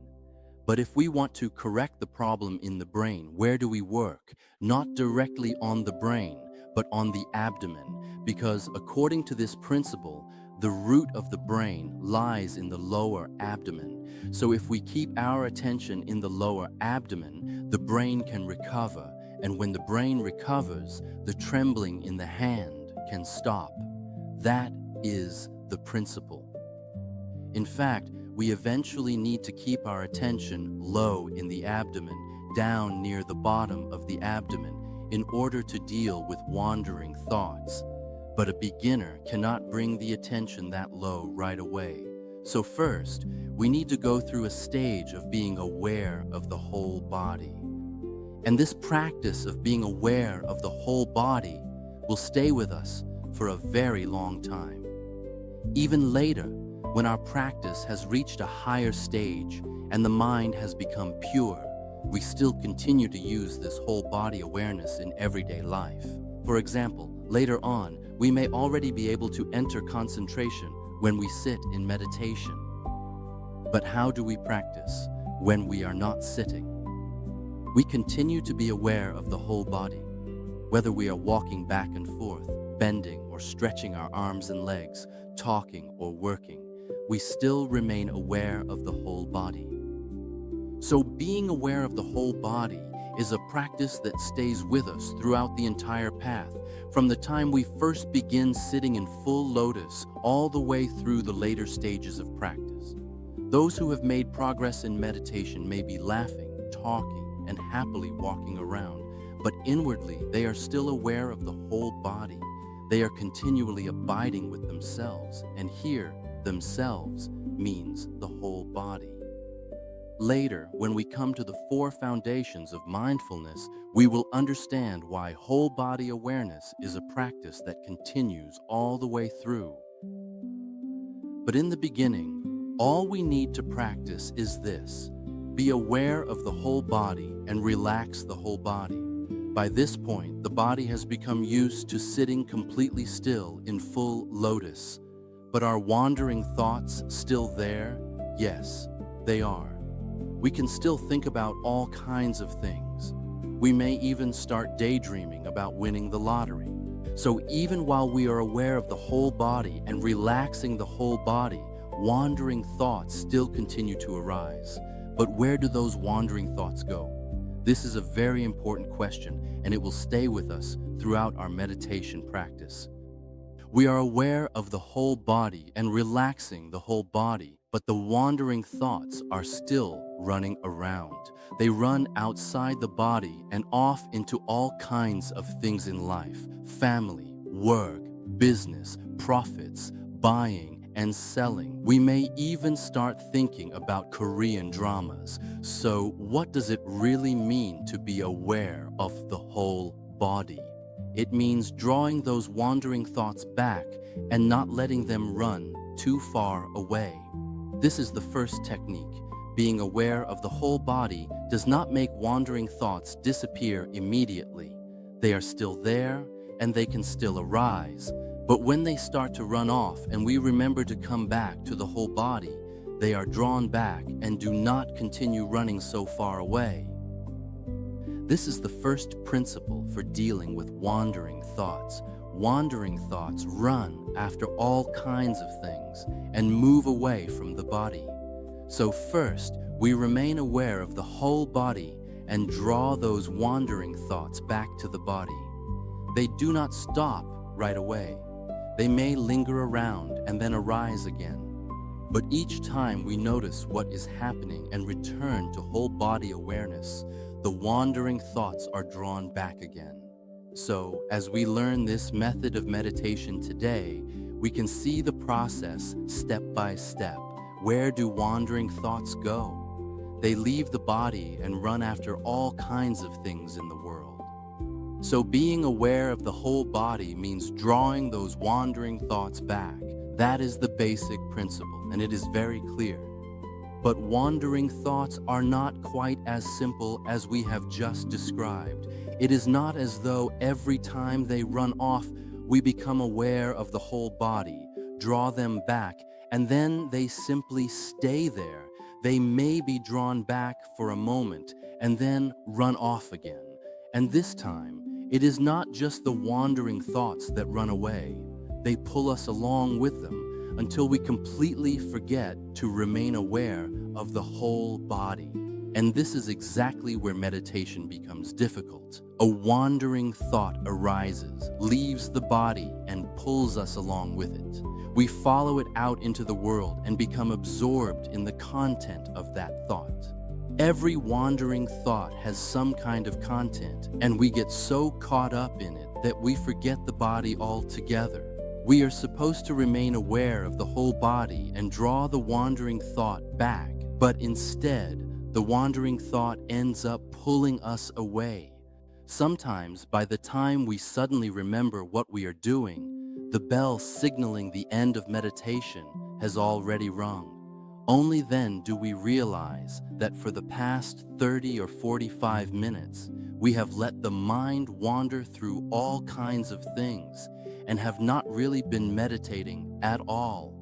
But if we want to correct the problem in the brain, where do we work? Not directly on the brain, but on the abdomen, because according to this principle, the root of the brain lies in the lower abdomen. So if we keep our attention in the lower abdomen, the brain can recover, and when the brain recovers, the trembling in the hand can stop. That is the principle. In fact, we eventually need to keep our attention low in the abdomen, down near the bottom of the abdomen, in order to deal with wandering thoughts. But a beginner cannot bring the attention that low right away. So first, we need to go through a stage of being aware of the whole body. And this practice of being aware of the whole body will stay with us for a very long time. Even later, when our practice has reached a higher stage and the mind has become pure, we still continue to use this whole body awareness in everyday life. For example, later on, we may already be able to enter concentration when we sit in meditation. But how do we practice when we are not sitting? We continue to be aware of the whole body, whether we are walking back and forth, bending or stretching our arms and legs, talking or working. We still remain aware of the whole body. So being aware of the whole body is a practice that stays with us throughout the entire path, from the time we first begin sitting in full lotus all the way through the later stages of practice. Those who have made progress in meditation may be laughing, talking, and happily walking around, but inwardly they are still aware of the whole body. They are continually abiding with themselves, and here, themselves means the whole body. Later, when we come to the 4 foundations of mindfulness, we will understand why whole body awareness is a practice that continues all the way through. But in the beginning, all we need to practice is this: be aware of the whole body and relax the whole body. By this point, the body has become used to sitting completely still in full lotus. But are wandering thoughts still there? Yes, they are. We can still think about all kinds of things. We may even start daydreaming about winning the lottery. So even while we are aware of the whole body and relaxing the whole body, wandering thoughts still continue to arise. But where do those wandering thoughts go? This is a very important question, and it will stay with us throughout our meditation practice. We are aware of the whole body and relaxing the whole body, but the wandering thoughts are still running around. They run outside the body and off into all kinds of things in life: family, work, business, profits, buying and selling. We may even start thinking about Korean dramas. So what does it really mean to be aware of the whole body? It means drawing those wandering thoughts back and not letting them run too far away. This is the first technique. Being aware of the whole body does not make wandering thoughts disappear immediately. They are still there and they can still arise. But when they start to run off and we remember to come back to the whole body, they are drawn back and do not continue running so far away. This is the first principle for dealing with wandering thoughts. Wandering thoughts run after all kinds of things and move away from the body. So first, we remain aware of the whole body and draw those wandering thoughts back to the body. They do not stop right away. They may linger around and then arise again. But each time we notice what is happening and return to whole body awareness, the wandering thoughts are drawn back again. So, as we learn this method of meditation today, we can see the process step by step. Where do wandering thoughts go? They leave the body and run after all kinds of things in the world. So being aware of the whole body means drawing those wandering thoughts back. That is the basic principle, and it is very clear. But wandering thoughts are not quite as simple as we have just described. It is not as though every time they run off, we become aware of the whole body, draw them back, and then they simply stay there. They may be drawn back for a moment and then run off again. And this time, it is not just the wandering thoughts that run away. They pull us along with them until we completely forget to remain aware of the whole body. And this is exactly where meditation becomes difficult. A wandering thought arises, leaves the body, and pulls us along with it. We follow it out into the world and become absorbed in the content of that thought. Every wandering thought has some kind of content, and we get so caught up in it that we forget the body altogether. We are supposed to remain aware of the whole body and draw the wandering thought back, but instead, the wandering thought ends up pulling us away. Sometimes, by the time we suddenly remember what we are doing, the bell signaling the end of meditation has already rung. Only then do we realize that for the past 30 or 45 minutes, we have let the mind wander through all kinds of things and have not really been meditating at all.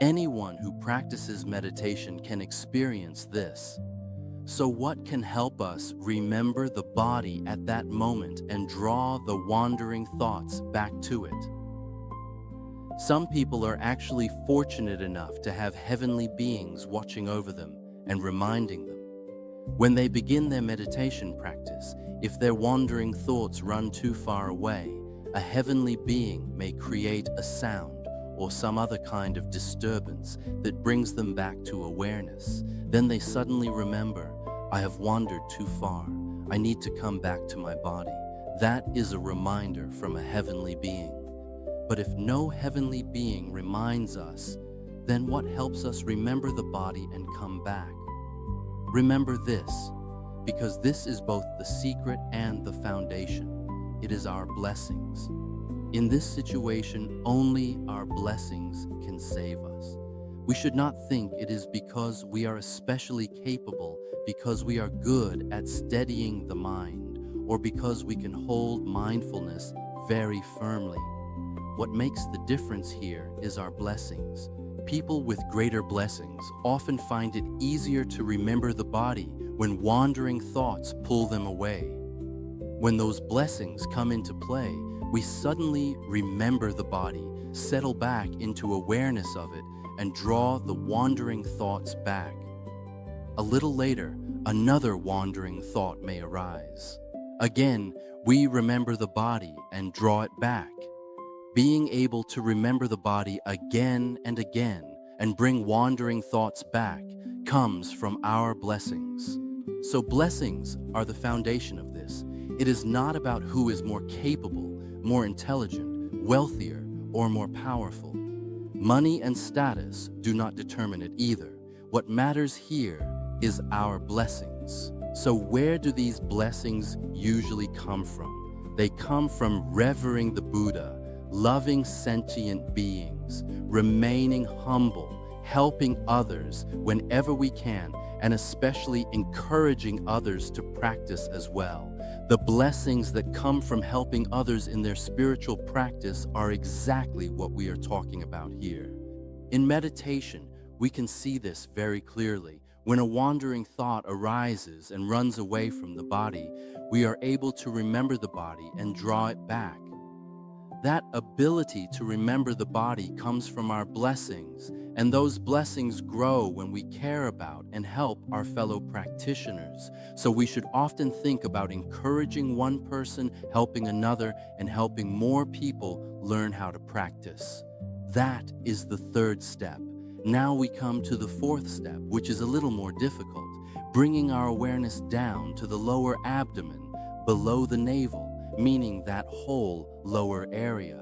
Anyone who practices meditation can experience this. So what can help us remember the body at that moment and draw the wandering thoughts back to it? Some people are actually fortunate enough to have heavenly beings watching over them and reminding them. When they begin their meditation practice, if their wandering thoughts run too far away, a heavenly being may create a sound or some other kind of disturbance that brings them back to awareness. Then they suddenly remember, I have wandered too far. I need to come back to my body. That is a reminder from a heavenly being. But if no heavenly being reminds us, then what helps us remember the body and come back? Remember this, because this is both the secret and the foundation. It is our blessings. In this situation, only our blessings can save us. We should not think it is because we are especially capable, because we are good at steadying the mind, or because we can hold mindfulness very firmly. What makes the difference here is our blessings. People with greater blessings often find it easier to remember the body when wandering thoughts pull them away. When those blessings come into play, we suddenly remember the body, settle back into awareness of it, and draw the wandering thoughts back. A little later, another wandering thought may arise. Again, we remember the body and draw it back. Being able to remember the body again and again and bring wandering thoughts back comes from our blessings. So blessings are the foundation of this. It is not about who is more capable, more intelligent, wealthier, or more powerful. Money and status do not determine it either. What matters here is our blessings. So where do these blessings usually come from? They come from revering the Buddha, loving sentient beings, remaining humble, helping others whenever we can, and especially encouraging others to practice as well. The blessings that come from helping others in their spiritual practice are exactly what we are talking about here. In meditation, we can see this very clearly. When a wandering thought arises and runs away from the body, we are able to remember the body and draw it back. That ability to remember the body comes from our blessings, and those blessings grow when we care about and help our fellow practitioners. So we should often think about encouraging one person, helping another, and helping more people learn how to practice. That is the third step. Now we come to the fourth step, which is a little more difficult, bringing our awareness down to the lower abdomen, below the navel, meaning that whole lower area.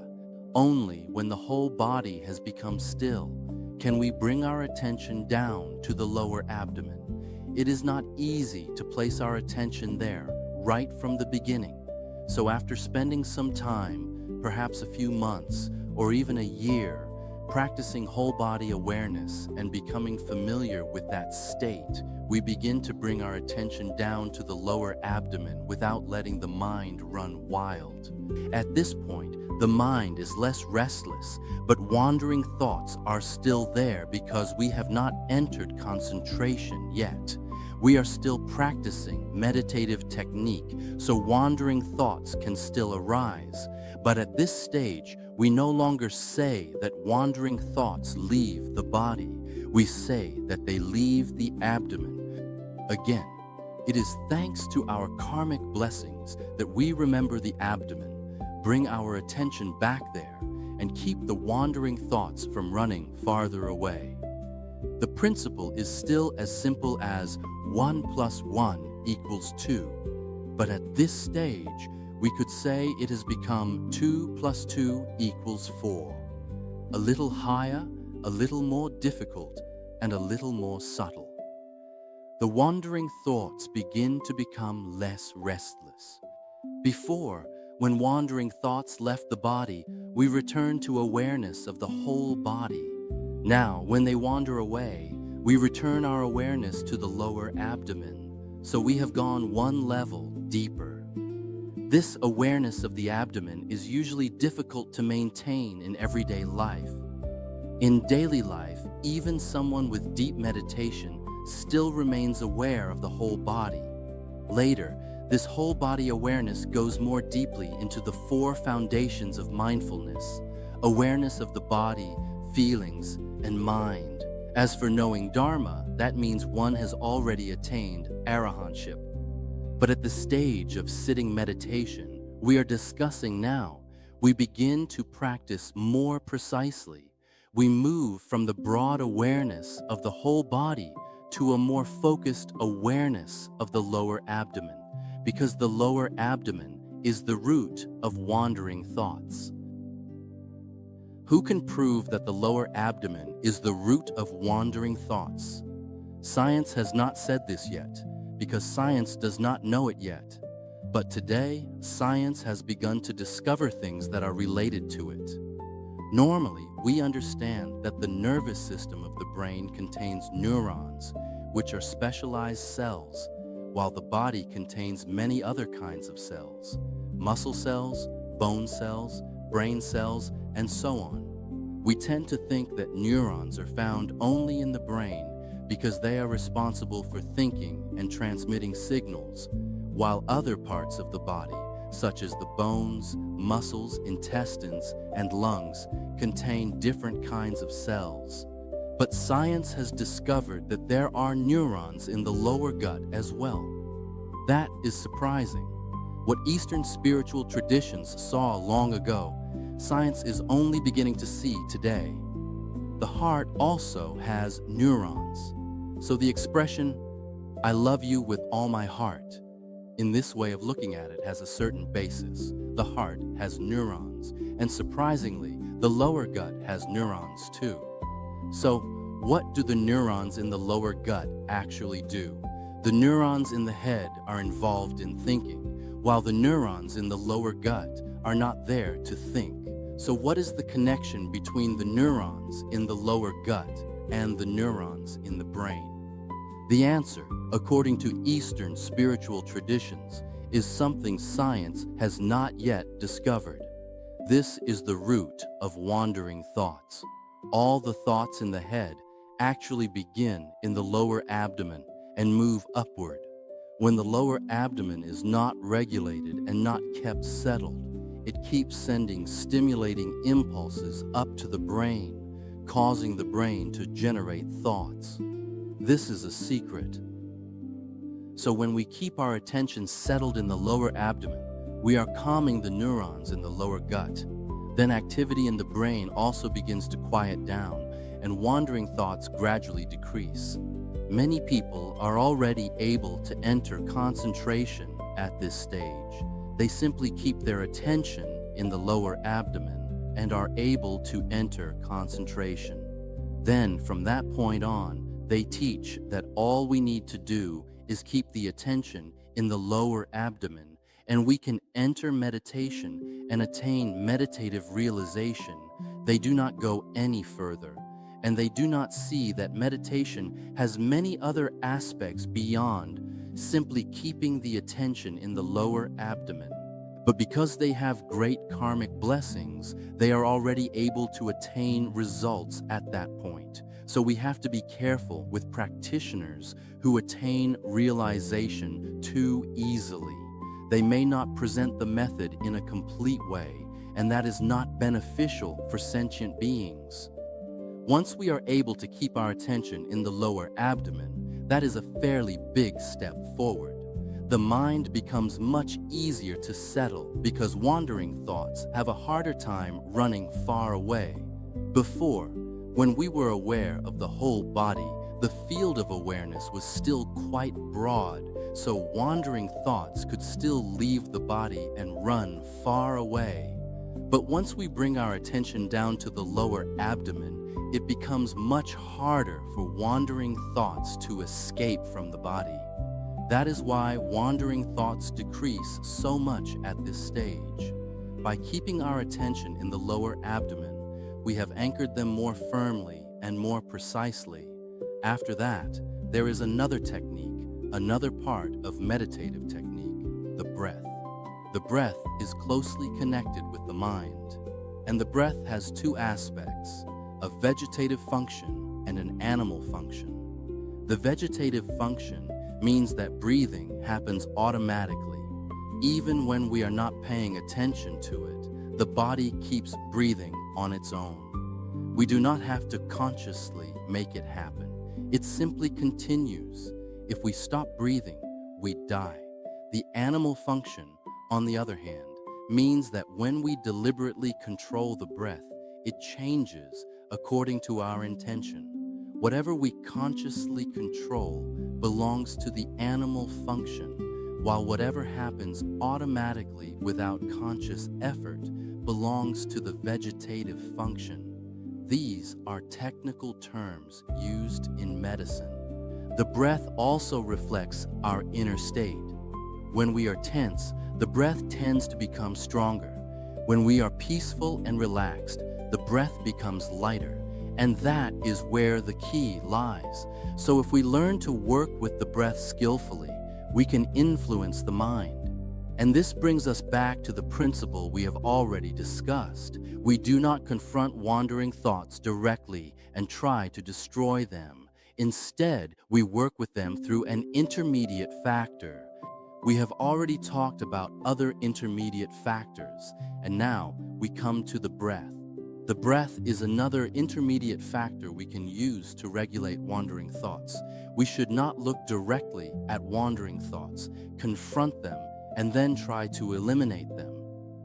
Only when the whole body has become still can we bring our attention down to the lower abdomen. It is not easy to place our attention there right from the beginning. So after spending some time, perhaps a few months or even a year, practicing whole body awareness and becoming familiar with that state, we begin to bring our attention down to the lower abdomen without letting the mind run wild. At this point, the mind is less restless, but wandering thoughts are still there because we have not entered concentration yet. We are still practicing meditative technique, so wandering thoughts can still arise. But at this stage, we no longer say that wandering thoughts leave the body. We say that they leave the abdomen. Again, it is thanks to our karmic blessings that we remember the abdomen, bring our attention back there, and keep the wandering thoughts from running farther away. The principle is still as simple as 1 + 1 = 2, but at this stage, we could say it has become 2 + 2 = 4. A little higher, a little more difficult, and a little more subtle. The wandering thoughts begin to become less restless. Before, when wandering thoughts left the body, we return to awareness of the whole body. Now, when they wander away, we return our awareness to the lower abdomen, so we have gone one level deeper. This awareness of the abdomen is usually difficult to maintain in everyday life. In daily life, even someone with deep meditation still remains aware of the whole body. Later, this whole body awareness goes more deeply into the 4 foundations of mindfulness: awareness of the body, feelings, and mind. As for knowing Dharma, that means one has already attained arahantship. But at the stage of sitting meditation we are discussing now, we begin to practice more precisely. We move from the broad awareness of the whole body to a more focused awareness of the lower abdomen, because the lower abdomen is the root of wandering thoughts. Who can prove that the lower abdomen is the root of wandering thoughts? Science has not said this yet, because science does not know it yet. But today, science has begun to discover things that are related to it. Normally, we understand that the nervous system of the brain contains neurons, which are specialized cells, while the body contains many other kinds of cells: muscle cells, bone cells, brain cells, and so on. We tend to think that neurons are found only in the brain because they are responsible for thinking and transmitting signals, while other parts of the body, such as the bones, muscles, intestines, and lungs, contain different kinds of cells. But science has discovered that there are neurons in the lower gut as well. That is surprising. What Eastern spiritual traditions saw long ago, science is only beginning to see today. The heart also has neurons. So the expression, "I love you with all my heart," in this way of looking at it has a certain basis. The heart has neurons, and surprisingly, the lower gut has neurons too. So, what do the neurons in the lower gut actually do? The neurons in the head are involved in thinking, while the neurons in the lower gut are not there to think. So what is the connection between the neurons in the lower gut and the neurons in the brain? The answer, according to Eastern spiritual traditions, is something science has not yet discovered. This is the root of wandering thoughts. All the thoughts in the head actually begin in the lower abdomen and move upward. When the lower abdomen is not regulated and not kept settled, It keeps sending stimulating impulses up to the brain, causing the brain to generate thoughts. This is a secret. So when we keep our attention settled in the lower abdomen, we are calming the neurons in the lower gut. Then activity in the brain also begins to quiet down, and wandering thoughts gradually decrease. Many people are already able to enter concentration at this stage. They simply keep their attention in the lower abdomen and are able to enter concentration. Then, from that point on, they teach that all we need to do is keep the attention in the lower abdomen, and we can enter meditation and attain meditative realization. They do not go any further, and they do not see that meditation has many other aspects beyond simply keeping the attention in the lower abdomen. But because they have great karmic blessings, they are already able to attain results at that point. So we have to be careful with practitioners who attain realization too easily. They may not present the method in a complete way, and that is not beneficial for sentient beings. Once we are able to keep our attention in the lower abdomen, that is a fairly big step forward. The mind becomes much easier to settle because wandering thoughts have a harder time running far away. Before, when we were aware of the whole body, the field of awareness was still quite broad, so wandering thoughts could still leave the body and run far away. But once we bring our attention down to the lower abdomen, it becomes much harder for wandering thoughts to escape from the body. That is why wandering thoughts decrease so much at this stage. By keeping our attention in the lower abdomen, we have anchored them more firmly and more precisely. After that, there is another technique, another part of meditative technique, the breath. The breath is closely connected with the mind, and the breath has two aspects, a vegetative function and an animal function. The vegetative function means that breathing happens automatically. Even when we are not paying attention to it, the body keeps breathing on its own. We do not have to consciously make it happen. It simply continues. If we stop breathing, we die. The animal function, on the other hand, means that when we deliberately control the breath, it changes according to our intention. Whatever we consciously control belongs to the animal function, while whatever happens automatically without conscious effort belongs to the vegetative function. These are technical terms used in medicine. The breath also reflects our inner state. When we are tense, the breath tends to become stronger. When we are peaceful and relaxed, the breath becomes lighter. And that is where the key lies. So if we learn to work with the breath skillfully, we can influence the mind. And this brings us back to the principle we have already discussed. We do not confront wandering thoughts directly and try to destroy them. Instead, we work with them through an intermediate factor. We have already talked about other intermediate factors, and now we come to the breath. The breath is another intermediate factor we can use to regulate wandering thoughts. We should not look directly at wandering thoughts, confront them, and then try to eliminate them.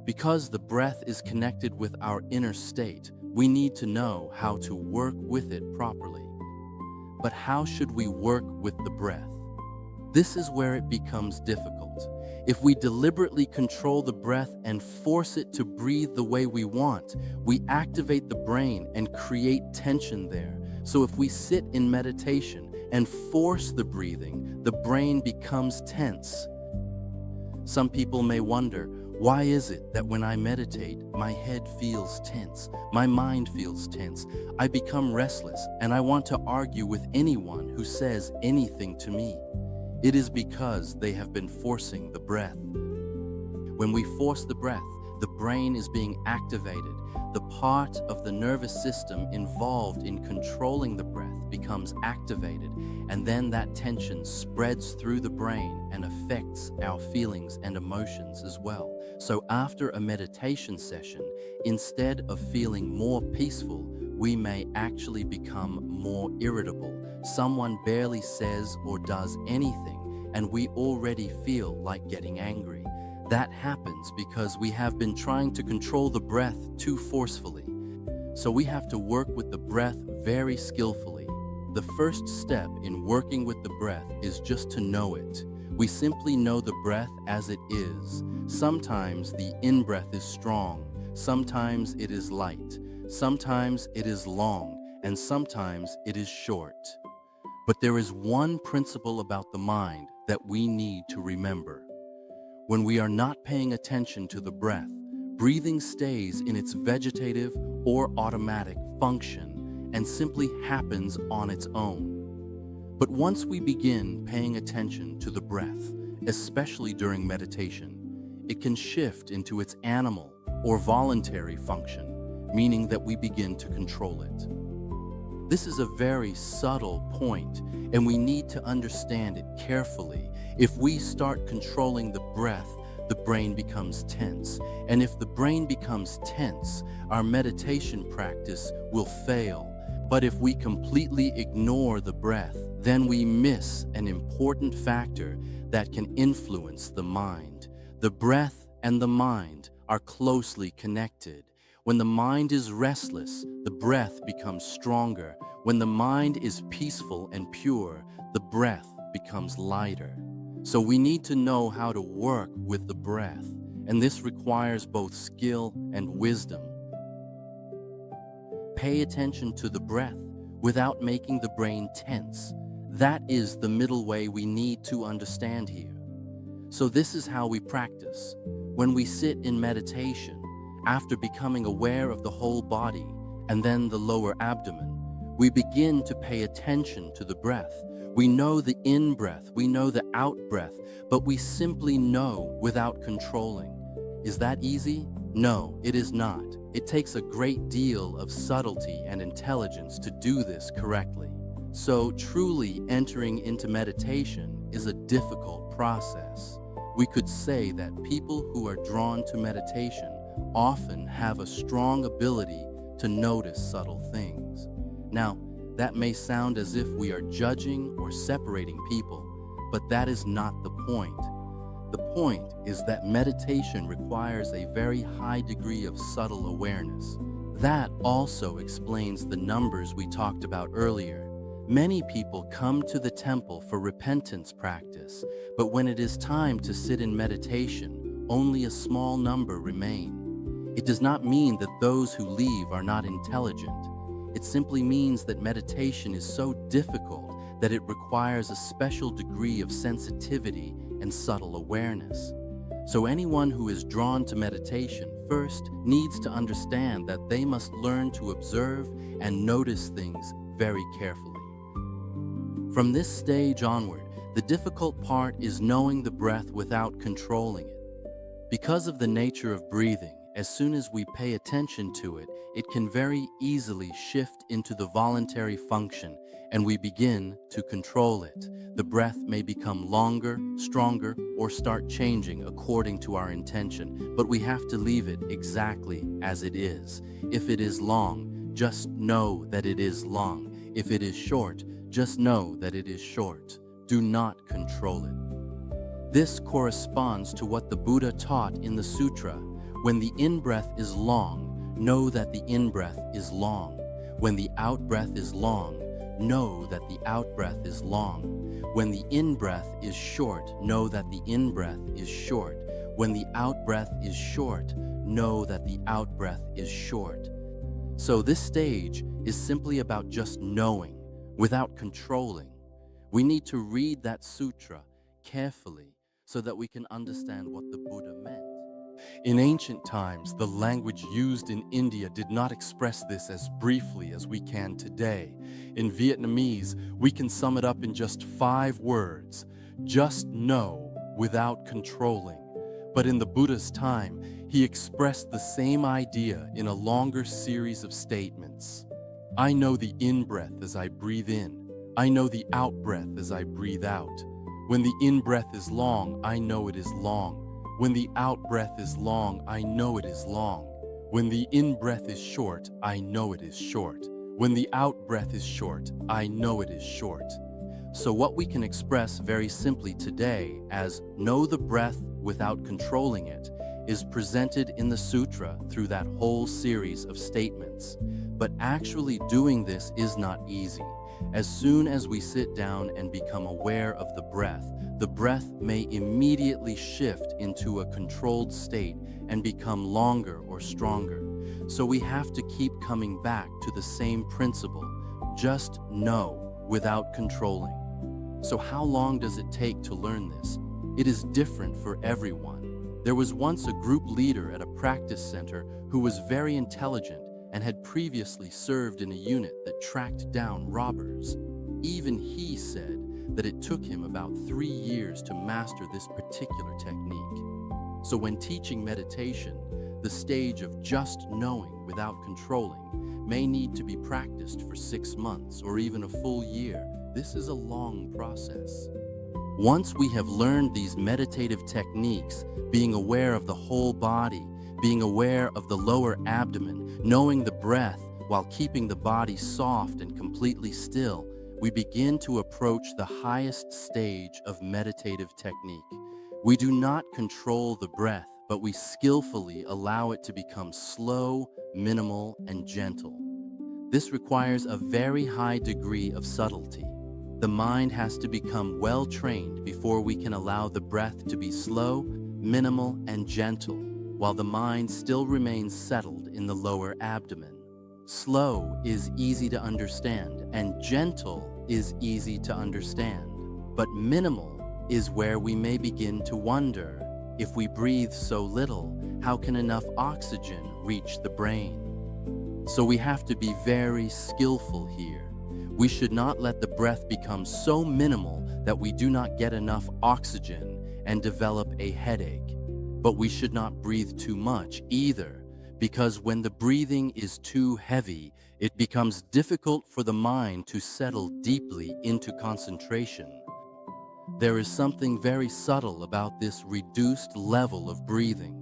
Because the breath is connected with our inner state, we need to know how to work with it properly. But how should we work with the breath? This is where it becomes difficult. If we deliberately control the breath and force it to breathe the way we want, we activate the brain and create tension there. So if we sit in meditation and force the breathing, the brain becomes tense. Some people may wonder, why is it that when I meditate, my head feels tense, my mind feels tense, I become restless, and I want to argue with anyone who says anything to me? It is because they have been forcing the breath. When we force the breath, the brain is being activated. The part of the nervous system involved in controlling the breath becomes activated, and then that tension spreads through the brain and affects our feelings and emotions as well. So after a meditation session, instead of feeling more peaceful, we may actually become more irritable. Someone barely says or does anything, and we already feel like getting angry. That happens because we have been trying to control the breath too forcefully. So we have to work with the breath very skillfully. The first step in working with the breath is just to know it. We simply know the breath as it is. Sometimes the in-breath is strong, sometimes it is light, sometimes it is long, and sometimes it is short. But there is one principle about the mind that we need to remember. When we are not paying attention to the breath, breathing stays in its vegetative or automatic function and simply happens on its own. But once we begin paying attention to the breath, especially during meditation, it can shift into its animal or voluntary function, meaning that we begin to control it. This is a very subtle point, and we need to understand it carefully. If we start controlling the breath, the brain becomes tense. And if the brain becomes tense, our meditation practice will fail. But if we completely ignore the breath, then we miss an important factor that can influence the mind. The breath and the mind are closely connected. When the mind is restless, the breath becomes stronger. When the mind is peaceful and pure, the breath becomes lighter. So we need to know how to work with the breath, and this requires both skill and wisdom. Pay attention to the breath without making the brain tense. That is the middle way we need to understand here. So this is how we practice. When we sit in meditation, after becoming aware of the whole body and then the lower abdomen, we begin to pay attention to the breath. We know the in-breath, we know the out-breath, but we simply know without controlling. Is that easy? No, it is not. It takes a great deal of subtlety and intelligence to do this correctly. So truly entering into meditation is a difficult process. We could say that people who are drawn to meditation often have a strong ability to notice subtle things. Now, that may sound as if we are judging or separating people, but that is not the point. The point is that meditation requires a very high degree of subtle awareness. That also explains the numbers we talked about earlier. Many people come to the temple for repentance practice, but when it is time to sit in meditation, only a small number remain. It does not mean that those who leave are not intelligent. It simply means that meditation is so difficult that it requires a special degree of sensitivity and subtle awareness. So anyone who is drawn to meditation first needs to understand that they must learn to observe and notice things very carefully. From this stage onward, the difficult part is knowing the breath without controlling it. Because of the nature of breathing, as soon as we pay attention to it, it can very easily shift into the voluntary function, and we begin to control it. The breath may become longer, stronger, or start changing according to our intention, but we have to leave it exactly as it is. If it is long, just know that it is long. If it is short, just know that it is short. Do not control it. This corresponds to what the Buddha taught in the sutra. When the in-breath is long, know that the in-breath is long. When the out-breath is long, know that the out-breath is long. When the in-breath is short, know that the in-breath is short. When the out-breath is short, know that the out-breath is short. So this stage is simply about just knowing, without controlling. We need to read that sutra carefully so that we can understand what the Buddha meant. In ancient times, the language used in India did not express this as briefly as we can today. In Vietnamese, we can sum it up in just 5 words: just know without controlling. But in the Buddha's time, he expressed the same idea in a longer series of statements. I know the in-breath as I breathe in. I know the out-breath as I breathe out. When the in-breath is long, I know it is long. When the out-breath is long, I know it is long. When the in-breath is short, I know it is short. When the out-breath is short, I know it is short. So what we can express very simply today as know the breath without controlling it is presented in the sutra through that whole series of statements. But actually doing this is not easy. As soon as we sit down and become aware of the breath may immediately shift into a controlled state and become longer or stronger. So we have to keep coming back to the same principle, just know without controlling. So how long does it take to learn this? It is different for everyone. There was once a group leader at a practice center who was very intelligent and had previously served in a unit that tracked down robbers. Even he said that it took him about 3 years to master this particular technique. So when teaching meditation, the stage of just knowing without controlling may need to be practiced for 6 months or even a full year. This is a long process. Once we have learned these meditative techniques, being aware of the whole body, being aware of the lower abdomen, knowing the breath while keeping the body soft and completely still, we begin to approach the highest stage of meditative technique. We do not control the breath, but we skillfully allow it to become slow, minimal, and gentle. This requires a very high degree of subtlety. The mind has to become well trained before we can allow the breath to be slow, minimal, and gentle, while the mind still remains settled in the lower abdomen. Slow is easy to understand, and gentle is easy to understand. But minimal is where we may begin to wonder, if we breathe so little, how can enough oxygen reach the brain? So we have to be very skillful here. We should not let the breath become so minimal that we do not get enough oxygen and develop a headache. But we should not breathe too much either, because when the breathing is too heavy, it becomes difficult for the mind to settle deeply into concentration. There is something very subtle about this reduced level of breathing.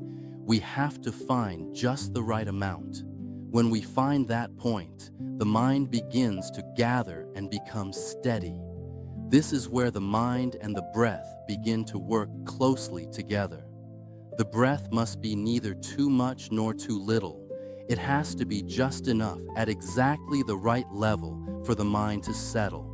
We have to find just the right amount. When we find that point, the mind begins to gather and become steady. This is where the mind and the breath begin to work closely together. The breath must be neither too much nor too little. It has to be just enough at exactly the right level for the mind to settle.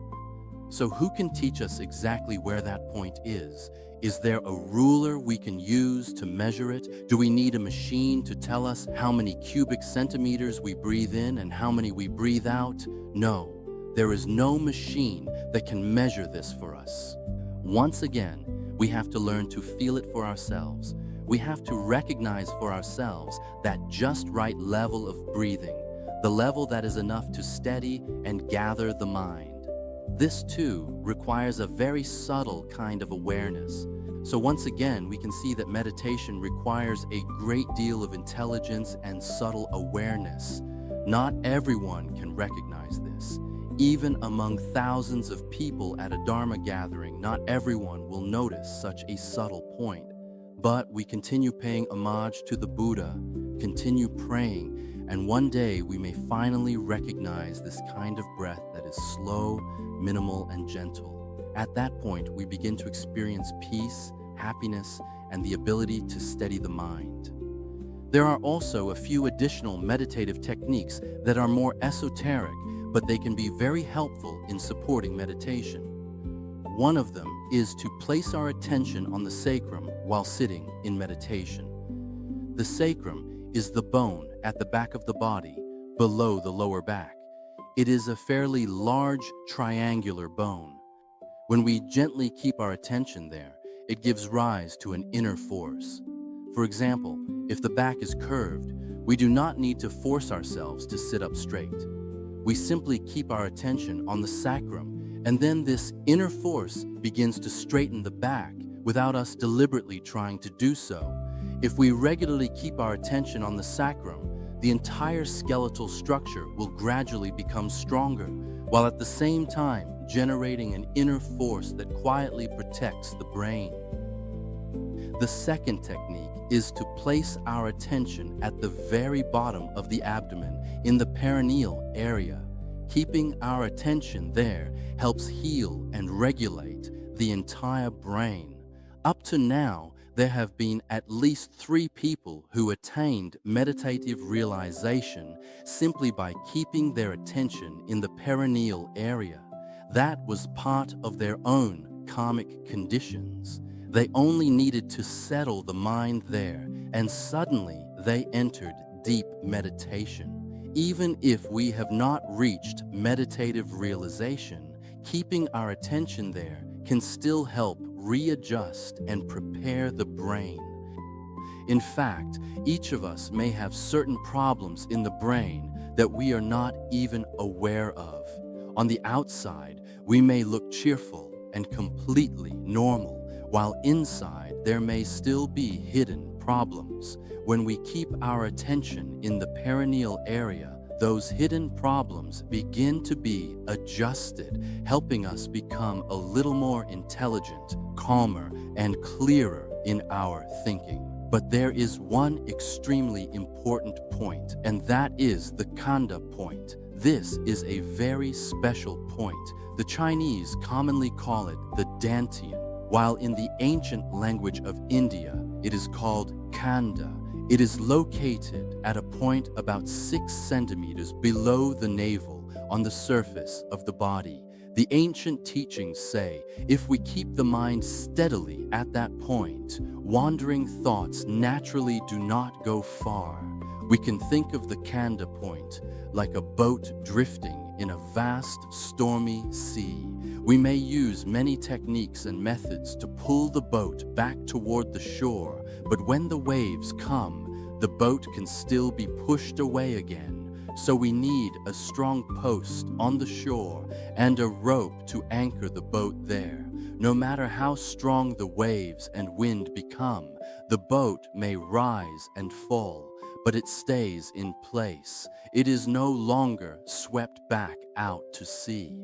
So who can teach us exactly where that point is? Is there a ruler we can use to measure it? Do we need a machine to tell us how many cubic centimeters we breathe in and how many we breathe out? No, there is no machine that can measure this for us. Once again, we have to learn to feel it for ourselves. We have to recognize for ourselves that just right level of breathing, the level that is enough to steady and gather the mind. This too requires a very subtle kind of awareness. So once again, we can see that meditation requires a great deal of intelligence and subtle awareness. Not everyone can recognize this. Even among thousands of people at a Dharma gathering, not everyone will notice such a subtle point. But we continue paying homage to the Buddha, continue praying, and one day we may finally recognize this kind of breath that is slow, minimal, and gentle. At that point, we begin to experience peace, happiness, and the ability to steady the mind. There are also a few additional meditative techniques that are more esoteric, but they can be very helpful in supporting meditation. One of them is to place our attention on the sacrum while sitting in meditation. The sacrum is the bone at the back of the body, below the lower back. It is a fairly large triangular bone. When we gently keep our attention there, it gives rise to an inner force. For example, if the back is curved, we do not need to force ourselves to sit up straight. We simply keep our attention on the sacrum, and then this inner force begins to straighten the back without us deliberately trying to do so. If we regularly keep our attention on the sacrum, the entire skeletal structure will gradually become stronger, while at the same time generating an inner force that quietly protects the brain. The second technique is to place our attention at the very bottom of the abdomen in the perineal area. Keeping our attention there helps heal and regulate the entire brain. Up to now, there have been at least 3 people who attained meditative realization simply by keeping their attention in the perineal area. That was part of their own karmic conditions. They only needed to settle the mind there, and suddenly they entered deep meditation. Even if we have not reached meditative realization, keeping our attention there can still help readjust and prepare the brain. In fact, each of us may have certain problems in the brain that we are not even aware of. On the outside, we may look cheerful and completely normal, while inside there may still be hidden problems. When we keep our attention in the perineal area, those hidden problems begin to be adjusted, helping us become a little more intelligent, calmer, and clearer in our thinking. But there is one extremely important point, and that is the Khanda point. This is a very special point. The Chinese commonly call it the Dantian, while in the ancient language of India, it is called Khanda. It is located at a point about 6 centimeters below the navel on the surface of the body. The ancient teachings say if we keep the mind steadily at that point, wandering thoughts naturally do not go far. We can think of the Khanda point like a boat drifting in a vast, stormy sea. We may use many techniques and methods to pull the boat back toward the shore, but when the waves come, the boat can still be pushed away again. So we need a strong post on the shore and a rope to anchor the boat there. No matter how strong the waves and wind become, the boat may rise and fall, but it stays in place. It is no longer swept back out to sea.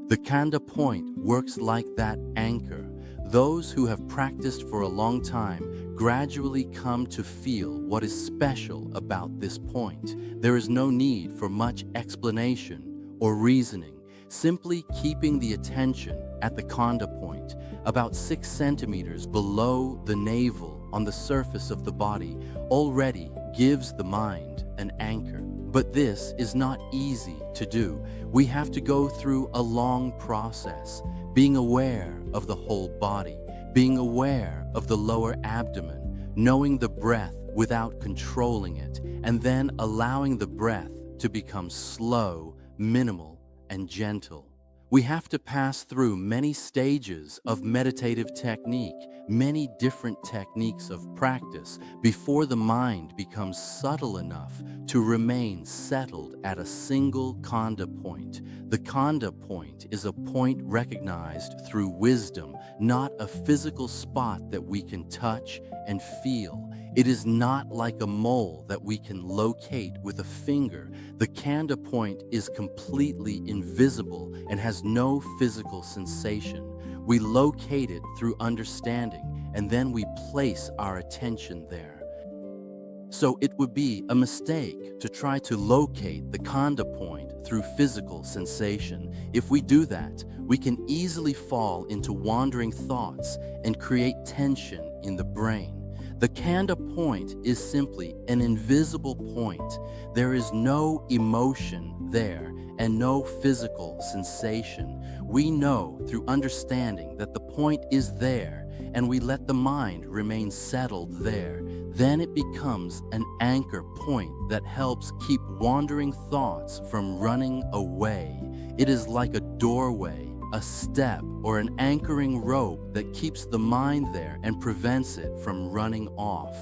The Khanda point works like that anchor. Those who have practiced for a long time gradually come to feel what is special about this point. There is no need for much explanation or reasoning. Simply keeping the attention at the Khanda point, about 6 centimeters below the navel on the surface of the body, already gives the mind an anchor. But this is not easy to do. We have to go through a long process, being aware of the whole body, being aware of the lower abdomen, knowing the breath without controlling it, and then allowing the breath to become slow, minimal, and gentle. We have to pass through many stages of meditative technique, many different techniques of practice before the mind becomes subtle enough to remain settled at a single Khanda point. The Khanda point is a point recognized through wisdom, not a physical spot that we can touch and feel. It is not like a mole that we can locate with a finger. The Khanda point is completely invisible and has no physical sensation. We locate it through understanding, and then we place our attention there. So it would be a mistake to try to locate the Khanda point through physical sensation. If we do that, we can easily fall into wandering thoughts and create tension in the brain. The Khanda point is simply an invisible point. There is no emotion there and no physical sensation. We know through understanding that the point is there, and we let the mind remain settled there. Then it becomes an anchor point that helps keep wandering thoughts from running away. It is like a doorway, a step, or an anchoring rope that keeps the mind there and prevents it from running off.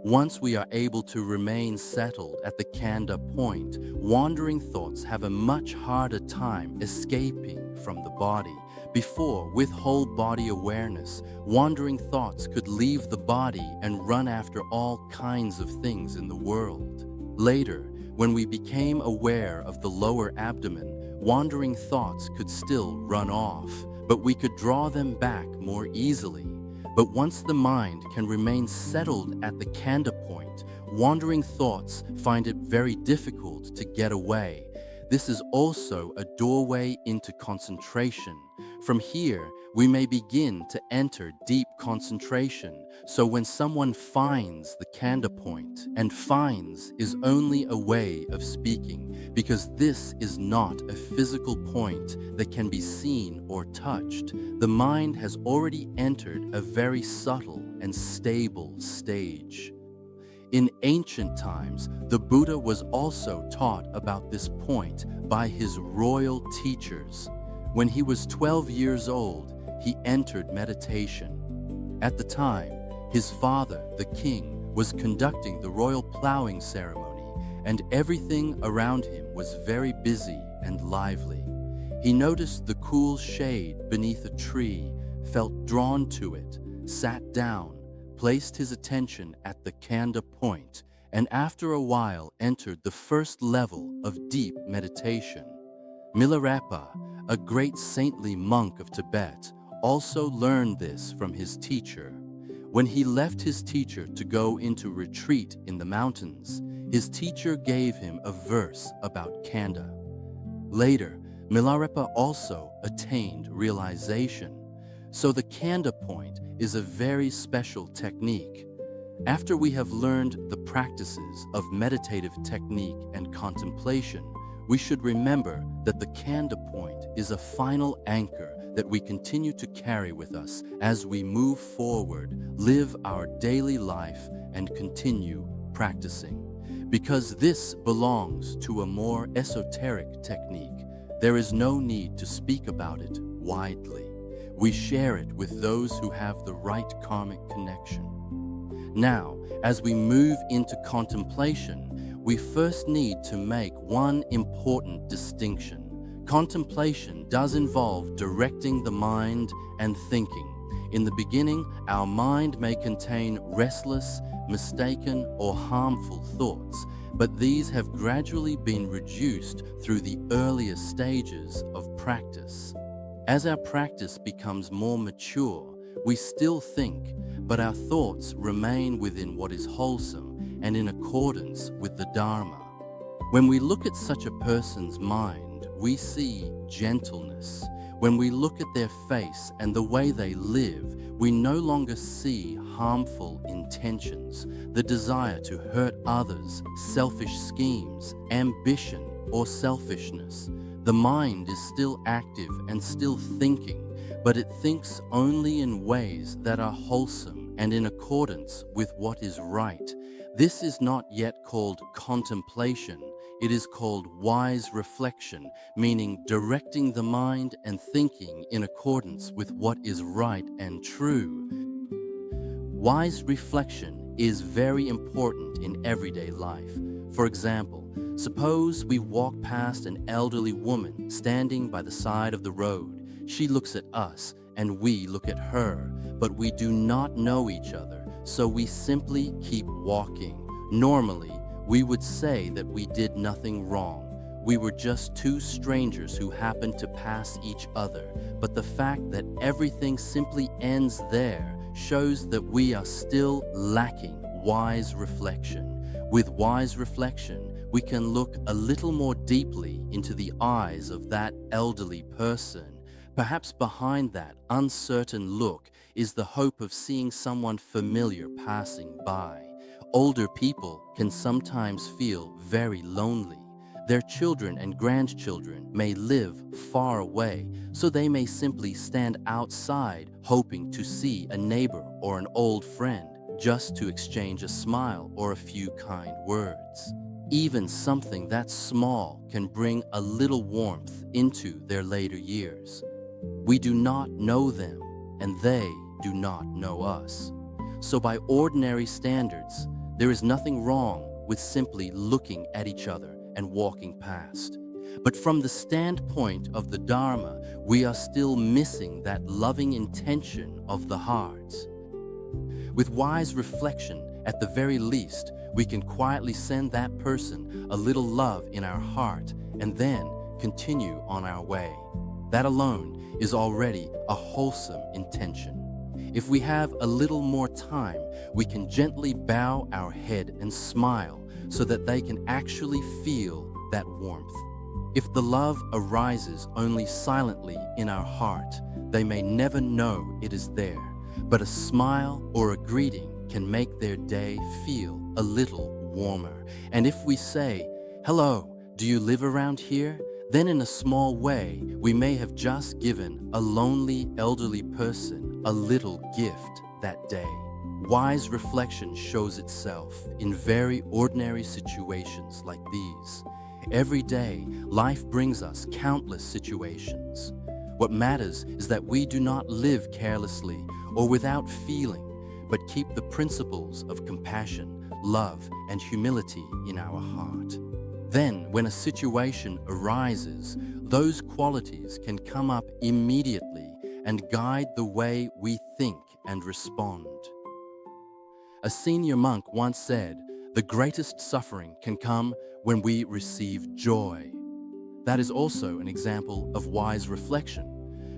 Once we are able to remain settled at the Kanda point, wandering thoughts have a much harder time escaping from the body. Before, with whole body awareness, wandering thoughts could leave the body and run after all kinds of things in the world. Later, when we became aware of the lower abdomen, wandering thoughts could still run off, but we could draw them back more easily. But once the mind can remain settled at the Kanda point, wandering thoughts find it very difficult to get away. This is also a doorway into concentration. From here, we may begin to enter deep concentration. So when someone finds the Kanda point, and finds is only a way of speaking, because this is not a physical point that can be seen or touched, the mind has already entered a very subtle and stable stage. In ancient times, the Buddha was also taught about this point by his royal teachers. When he was 12 years old, he entered meditation. At the time, his father, the king, was conducting the royal plowing ceremony, and everything around him was very busy and lively. He noticed the cool shade beneath a tree, felt drawn to it, sat down, placed his attention at the Kanda point, and after a while entered the first level of deep meditation. Milarepa, a great saintly monk of Tibet, also learned this from his teacher. When he left his teacher to go into retreat in the mountains, his teacher gave him a verse about Kanda. Later, Milarepa also attained realization. So the Kanda point is a very special technique. After we have learned the practices of meditative technique and contemplation, we should remember that the Kanda point is a final anchor that we continue to carry with us as we move forward, live our daily life, and continue practicing. Because this belongs to a more esoteric technique, there is no need to speak about it widely. We share it with those who have the right karmic connection. Now, as we move into contemplation, we first need to make one important distinction. Contemplation does involve directing the mind and thinking. In the beginning, our mind may contain restless, mistaken, or harmful thoughts, but these have gradually been reduced through the earlier stages of practice. As our practice becomes more mature, we still think, but our thoughts remain within what is wholesome and in accordance with the Dharma. When we look at such a person's mind, we see gentleness. When we look at their face and the way they live, we no longer see harmful intentions, the desire to hurt others, selfish schemes, ambition, or selfishness. The mind is still active and still thinking, but it thinks only in ways that are wholesome and in accordance with what is right. This is not yet called contemplation. It is called wise reflection, meaning directing the mind and thinking in accordance with what is right and true. Wise reflection is very important in everyday life. For example, suppose we walk past an elderly woman standing by the side of the road. She looks at us and we look at her, but we do not know each other, so we simply keep walking. Normally, we would say that we did nothing wrong. We were just two strangers who happened to pass each other, but the fact that everything simply ends there shows that we are still lacking wise reflection. With wise reflection, we can look a little more deeply into the eyes of that elderly person. Perhaps behind that uncertain look is the hope of seeing someone familiar passing by. Older people can sometimes feel very lonely. Their children and grandchildren may live far away, so they may simply stand outside hoping to see a neighbor or an old friend, just to exchange a smile or a few kind words. Even something that small can bring a little warmth into their later years. We do not know them, and they do not know us. So by ordinary standards, There is nothing wrong with simply looking at each other and walking past. But from the standpoint of the Dharma, we are still missing that loving intention of the heart. With wise reflection, at the very least, we can quietly send that person a little love in our heart and then continue on our way. That alone is already a wholesome intention. If we have a little more time, we can gently bow our head and smile so that they can actually feel that warmth. If the love arises only silently in our heart, they may never know it is there, but a smile or a greeting can make their day feel a little warmer. And if we say, "Hello, do you live around here?" then in a small way, we may have just given a lonely elderly person a little gift that day. Wise reflection shows itself in very ordinary situations like these. Every day, life brings us countless situations. What matters is that we do not live carelessly or without feeling, but keep the principles of compassion, love, and humility in our heart. Then, when a situation arises, those qualities can come up immediately and guide the way we think and respond. A senior monk once said, "The greatest suffering can come when we receive joy." That is also an example of wise reflection.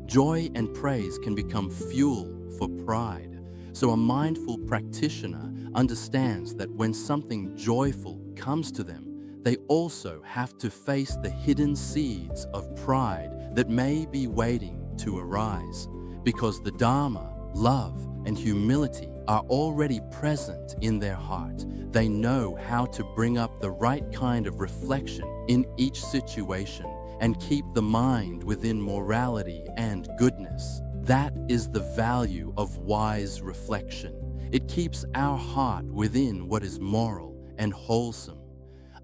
Joy and praise can become fuel for pride. So a mindful practitioner understands that when something joyful comes to them, they also have to face the hidden seeds of pride that may be waiting to arise. Because the Dharma, love, and humility are already present in their heart, they know how to bring up the right kind of reflection in each situation and keep the mind within morality and goodness. That is the value of wise reflection. It keeps our heart within what is moral and wholesome.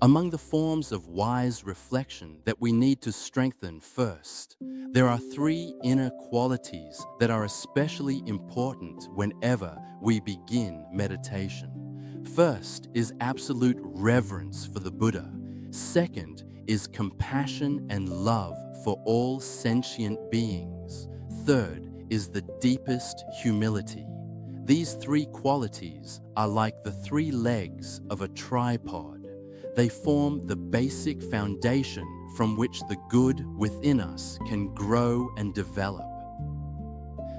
Among the forms of wise reflection that we need to strengthen first, there are three inner qualities that are especially important whenever we begin meditation. First is absolute reverence for the Buddha. Second is compassion and love for all sentient beings. Third is the deepest humility. These three qualities are like the three legs of a tripod. They form the basic foundation from which the good within us can grow and develop.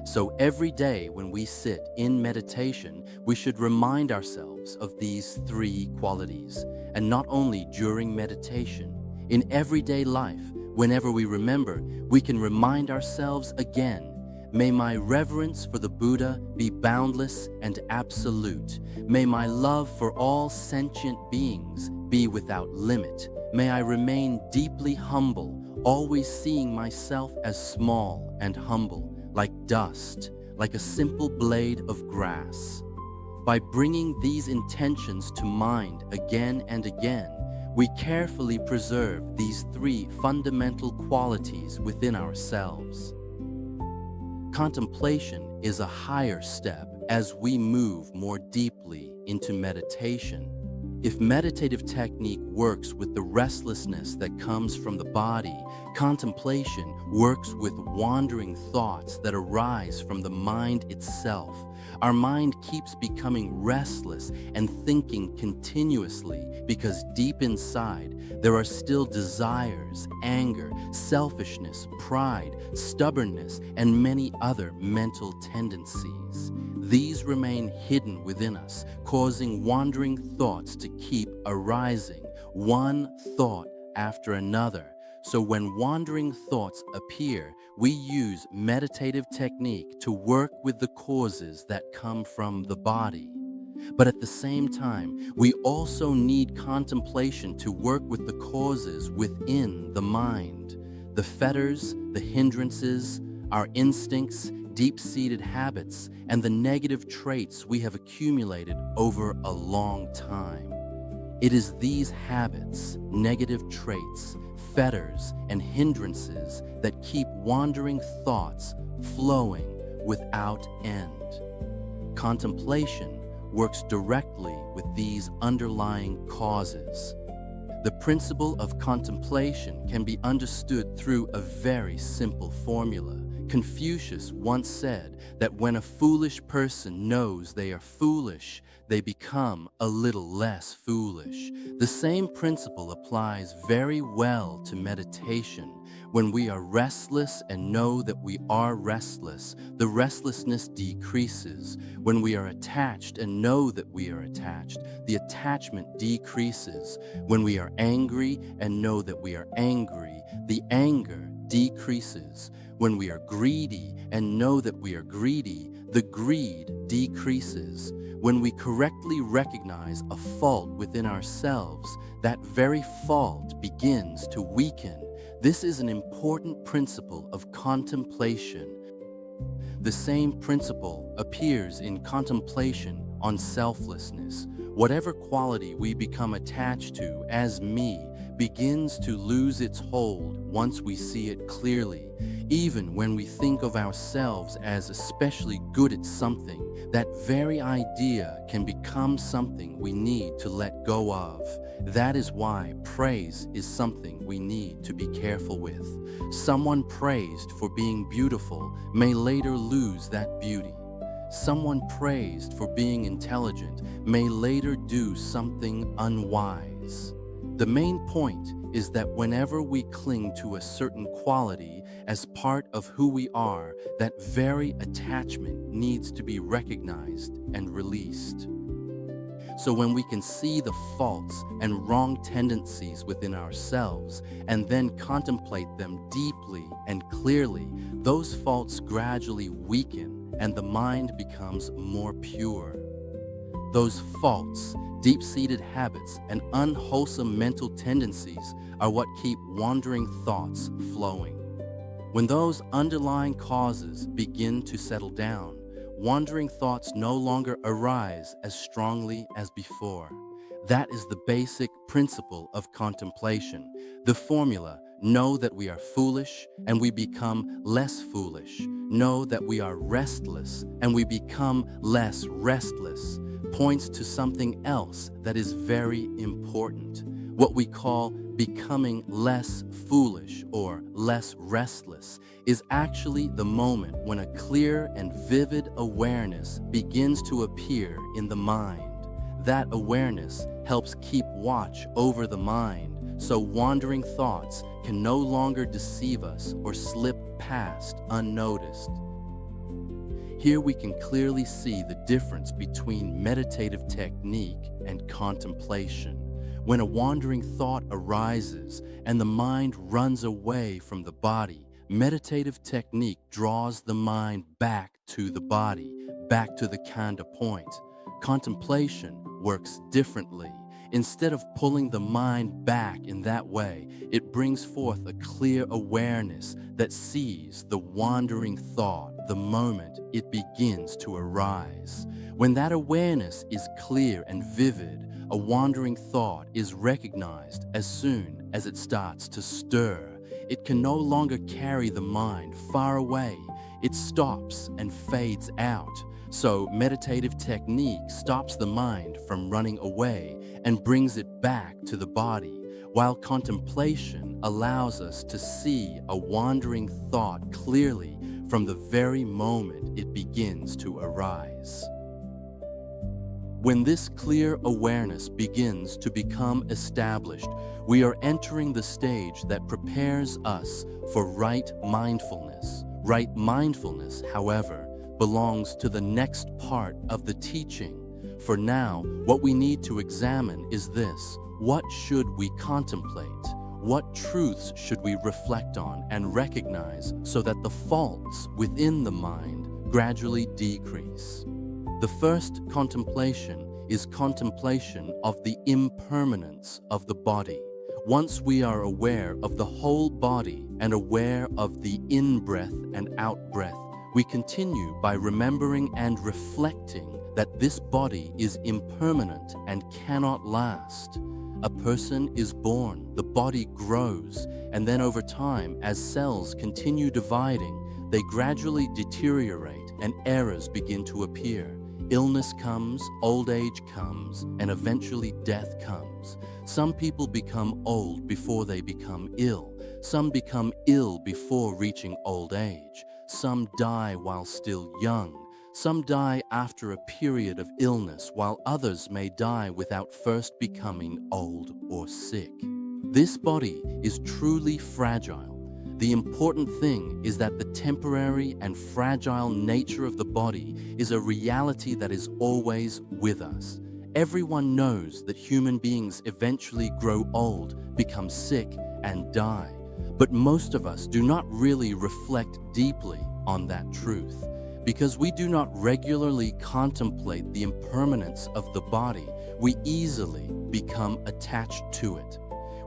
So every day when we sit in meditation, we should remind ourselves of these three qualities. And not only during meditation, in everyday life, whenever we remember, we can remind ourselves again, "May my reverence for the Buddha be boundless and absolute. May my love for all sentient beings be without limit. May I remain deeply humble, always seeing myself as small and humble, like dust, like a simple blade of grass." By bringing these intentions to mind again and again, we carefully preserve these three fundamental qualities within ourselves. Contemplation is a higher step as we move more deeply into meditation. If meditative technique works with the restlessness that comes from the body, contemplation works with wandering thoughts that arise from the mind itself. Our mind keeps becoming restless and thinking continuously because deep inside there are still desires, anger, selfishness, pride, stubbornness, and many other mental tendencies. These remain hidden within us, causing wandering thoughts to keep arising, one thought after another. So when wandering thoughts appear, we use meditative technique to work with the causes that come from the body. But at the same time, we also need contemplation to work with the causes within the mind. The fetters, the hindrances, our instincts, deep-seated habits, and the negative traits we have accumulated over a long time. It is these habits, negative traits, fetters, and hindrances that keep wandering thoughts flowing without end. Contemplation, works directly with these underlying causes. The principle of contemplation can be understood through a very simple formula. Confucius once said that when a foolish person knows they are foolish, they become a little less foolish. The same principle applies very well to meditation. When we are restless and know that we are restless, the restlessness decreases. When we are attached and know that we are attached, the attachment decreases. When we are angry and know that we are angry, the anger decreases. When we are greedy and know that we are greedy, the greed decreases. When we correctly recognize a fault within ourselves, that very fault begins to weaken. This is an important principle of contemplation. The same principle appears in contemplation on selflessness. Whatever quality we become attached to as me begins to lose its hold once we see it clearly. Even when we think of ourselves as especially good at something, that very idea can become something we need to let go of. That is why praise is something we need to be careful with. Someone praised for being beautiful may later lose that beauty. Someone praised for being intelligent may later do something unwise. The main point is that whenever we cling to a certain quality as part of who we are, that very attachment needs to be recognized and released. So when we can see the faults and wrong tendencies within ourselves and then contemplate them deeply and clearly, those faults gradually weaken and the mind becomes more pure. Those faults, deep-seated habits, and unwholesome mental tendencies are what keep wandering thoughts flowing. When those underlying causes begin to settle down, wandering thoughts no longer arise as strongly as before. That is the basic principle of contemplation. The formula, know that we are foolish and we become less foolish. Know that we are restless and we become less restless, points to something else that is very important. What we call becoming less foolish or less restless is actually the moment when a clear and vivid awareness begins to appear in the mind. That awareness helps keep watch over the mind, so wandering thoughts can no longer deceive us or slip past unnoticed. Here we can clearly see the difference between meditative technique and contemplation. When a wandering thought arises and the mind runs away from the body, meditative technique draws the mind back to the body, back to the Khanda point. Contemplation works differently. Instead of pulling the mind back in that way, it brings forth a clear awareness that sees the wandering thought the moment it begins to arise. When that awareness is clear and vivid, a wandering thought is recognized as soon as it starts to stir. It can no longer carry the mind far away. It stops and fades out. So meditative technique stops the mind from running away and brings it back to the body, while contemplation allows us to see a wandering thought clearly from the very moment it begins to arise. When this clear awareness begins to become established, we are entering the stage that prepares us for right mindfulness. Right mindfulness, however, belongs to the next part of the teaching. For now, what we need to examine is this: what should we contemplate? What truths should we reflect on and recognize so that the faults within the mind gradually decrease? The first contemplation is contemplation of the impermanence of the body. Once we are aware of the whole body and aware of the in-breath and out-breath, we continue by remembering and reflecting that this body is impermanent and cannot last. A person is born, the body grows, and then over time, as cells continue dividing, they gradually deteriorate and errors begin to appear. illness comes, old age comes, and eventually death comes. Some people become old before they become ill. Some become ill before reaching old age. Some die while still young. Some die after a period of illness, while others may die without first becoming old or sick. This body is truly fragile. The important thing is that the temporary and fragile nature of the body is a reality that is always with us. Everyone knows that human beings eventually grow old, become sick, and die. But most of us do not really reflect deeply on that truth. Because we do not regularly contemplate the impermanence of the body, we easily become attached to it.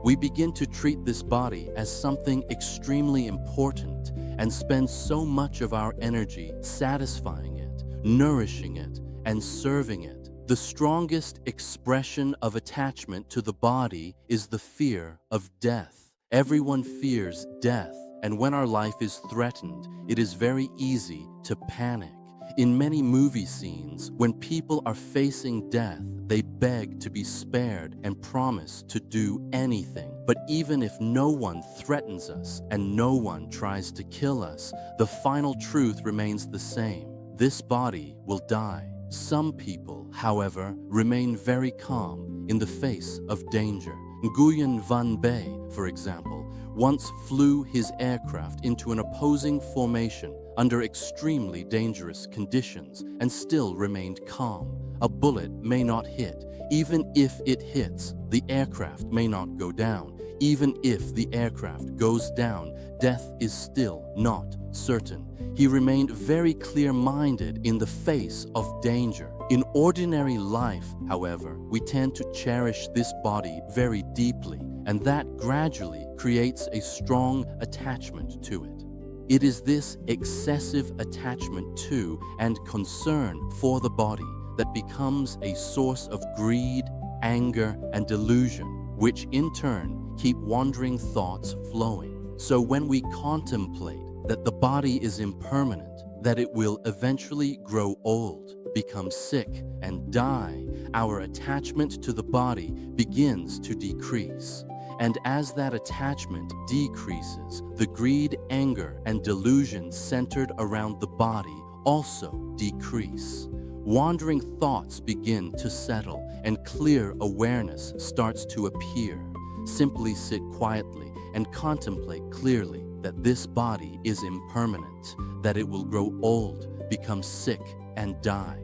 We begin to treat this body as something extremely important and spend so much of our energy satisfying it, nourishing it, and serving it. The strongest expression of attachment to the body is the fear of death. Everyone fears death, and when our life is threatened, it is very easy to panic. In many movie scenes, when people are facing death, they beg to be spared and promise to do anything. But even if no one threatens us and no one tries to kill us, the final truth remains the same. This body will die. Some people, however, remain very calm in the face of danger. Nguyen Van Bay, for example, once flew his aircraft into an opposing formation under extremely dangerous conditions and still remained calm. A bullet may not hit. Even if it hits, the aircraft may not go down. Even if the aircraft goes down, death is still not certain. He remained very clear-minded in the face of danger. In ordinary life, however, we tend to cherish this body very deeply, and that gradually creates a strong attachment to it. It is this excessive attachment to and concern for the body that becomes a source of greed, anger, and delusion, which in turn keep wandering thoughts flowing. So when we contemplate that the body is impermanent, that it will eventually grow old, become sick, and die, our attachment to the body begins to decrease. And as that attachment decreases, the greed, anger, and delusion centered around the body also decrease. Wandering thoughts begin to settle, and clear awareness starts to appear. Simply sit quietly and contemplate clearly that this body is impermanent, that it will grow old, become sick, and die.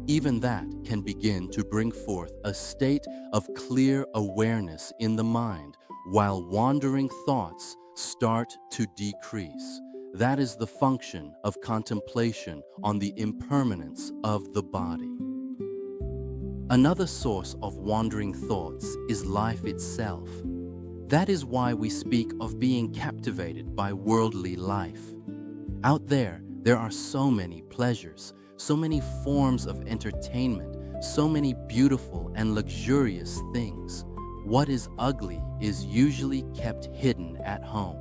Even that can begin to bring forth a state of clear awareness in the mind, while wandering thoughts start to decrease. That is the function of contemplation on the impermanence of the body. Another source of wandering thoughts is life itself. That is why we speak of being captivated by worldly life. Out there are so many pleasures, so many forms of entertainment, so many beautiful and luxurious things. What is ugly is usually kept hidden at home.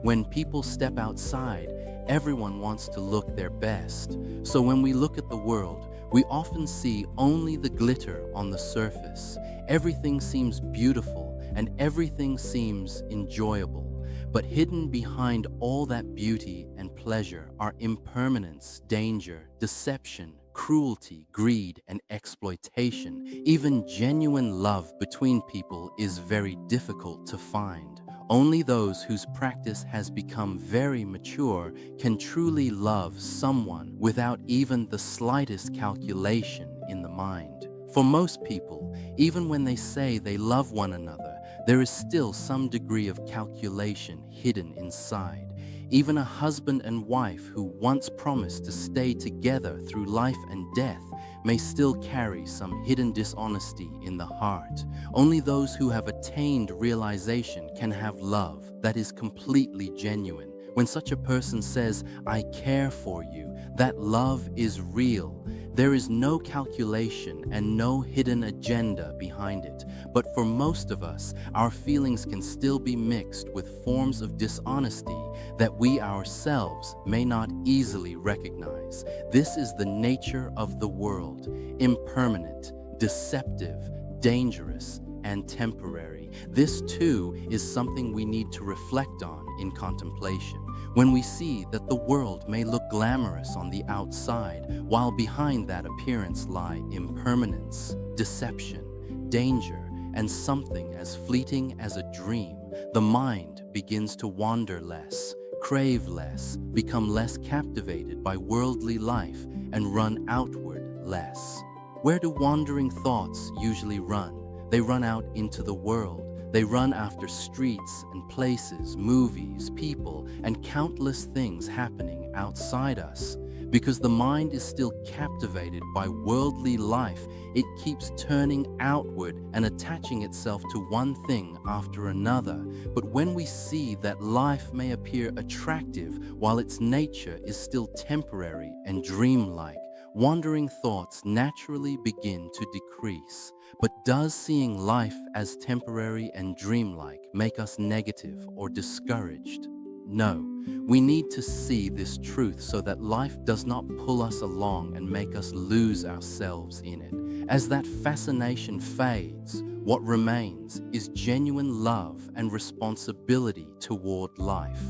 When people step outside, everyone wants to look their best. So when we look at the world, we often see only the glitter on the surface. Everything seems beautiful and everything seems enjoyable. But hidden behind all that beauty and pleasure are impermanence, danger, deception, cruelty, greed, and exploitation. Even genuine love between people is very difficult to find. Only those whose practice has become very mature can truly love someone without even the slightest calculation in the mind. For most people, even when they say they love one another, there is still some degree of calculation hidden inside. Even a husband and wife who once promised to stay together through life and death may still carry some hidden dishonesty in the heart. Only those who have attained realization can have love that is completely genuine, When such a person says, "I care for you," that love is real. There is no calculation and no hidden agenda behind it. But for most of us, our feelings can still be mixed with forms of dishonesty that we ourselves may not easily recognize. This is the nature of the world: impermanent, deceptive, dangerous, and temporary. This too is something we need to reflect on in contemplation. When we see that the world may look glamorous on the outside, while behind that appearance lie impermanence, deception, danger, and something as fleeting as a dream, the mind begins to wander less, crave less, become less captivated by worldly life, and run outward less. Where do wandering thoughts usually run? They run out into the world. They run after streets and places, movies, people, and countless things happening outside us. Because the mind is still captivated by worldly life, it keeps turning outward and attaching itself to one thing after another. But when we see that life may appear attractive while its nature is still temporary and dreamlike, wandering thoughts naturally begin to decrease. But does seeing life as temporary and dreamlike make us negative or discouraged? No. We need to see this truth so that life does not pull us along and make us lose ourselves in it. As that fascination fades, what remains is genuine love and responsibility toward life.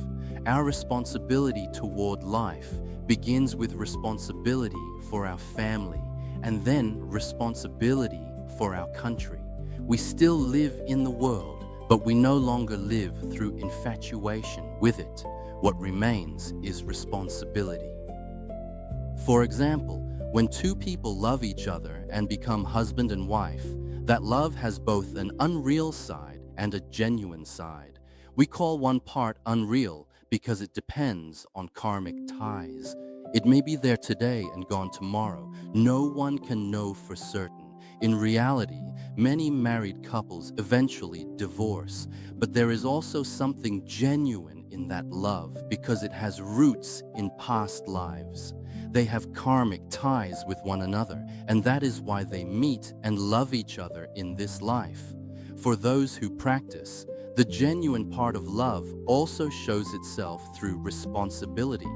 Our responsibility toward life begins with responsibility for our family, and then responsibility for our country. We still live in the world, but we no longer live through infatuation with it. What remains is responsibility. For example, when two people love each other and become husband and wife, that love has both an unreal side and a genuine side. We call one part unreal because it depends on karmic ties. It may be there today and gone tomorrow. No one can know for certain. In reality, many married couples eventually divorce, but there is also something genuine in that love because it has roots in past lives. They have karmic ties with one another, and that is why they meet and love each other in this life. For those who practice, the genuine part of love also shows itself through responsibility.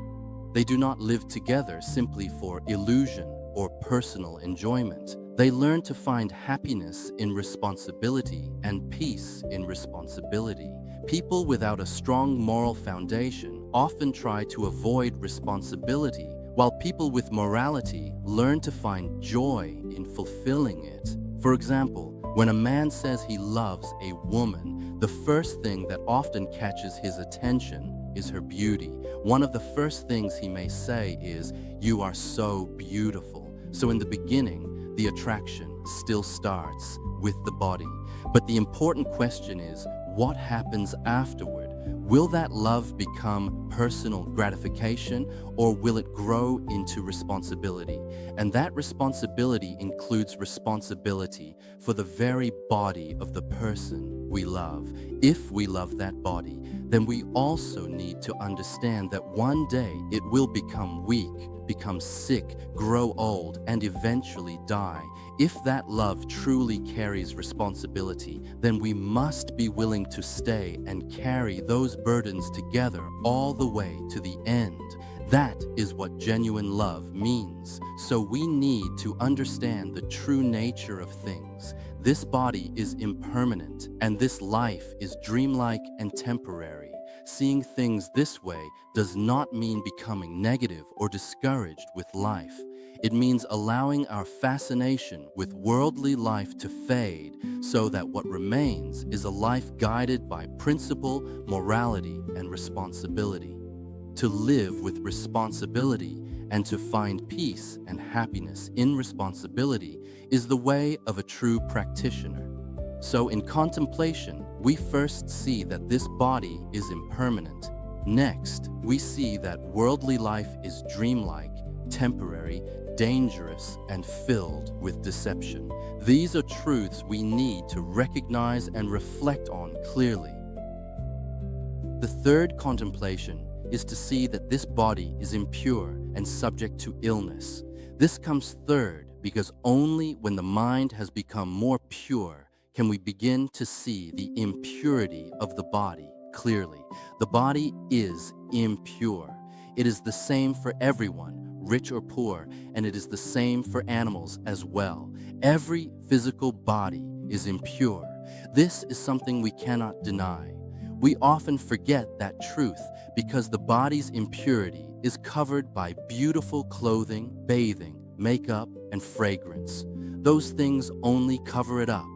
They do not live together simply for illusion or personal enjoyment. They learn to find happiness in responsibility and peace in responsibility. People without a strong moral foundation often try to avoid responsibility, while people with morality learn to find joy in fulfilling it. For example, when a man says he loves a woman, the first thing that often catches his attention is her beauty. One of the first things he may say is, "You are so beautiful." So in the beginning, the attraction still starts with the body. But the important question is, what happens afterward? Will that love become personal gratification, or will it grow into responsibility? And that responsibility includes responsibility for the very body of the person we love. If we love that body, then we also need to understand that one day it will become weak, become sick, grow old, and eventually die. If that love truly carries responsibility, then we must be willing to stay and carry those burdens together all the way to the end. That is what genuine love means. So we need to understand the true nature of things. This body is impermanent, and this life is dreamlike and temporary. Seeing things this way does not mean becoming negative or discouraged with life. It means allowing our fascination with worldly life to fade so that what remains is a life guided by principle, morality, and responsibility. To live with responsibility and to find peace and happiness in responsibility is the way of a true practitioner. So in contemplation, we first see that this body is impermanent. Next, we see that worldly life is dreamlike, temporary, dangerous, and filled with deception. These are truths we need to recognize and reflect on clearly. The third contemplation is to see that this body is impure and subject to illness. This comes third because only when the mind has become more pure can we begin to see the impurity of the body clearly. The body is impure. It is the same for everyone, rich or poor, and it is the same for animals as well. Every physical body is impure. This is something we cannot deny. We often forget that truth because the body's impurity is covered by beautiful clothing, bathing, makeup, and fragrance. Those things only cover it up.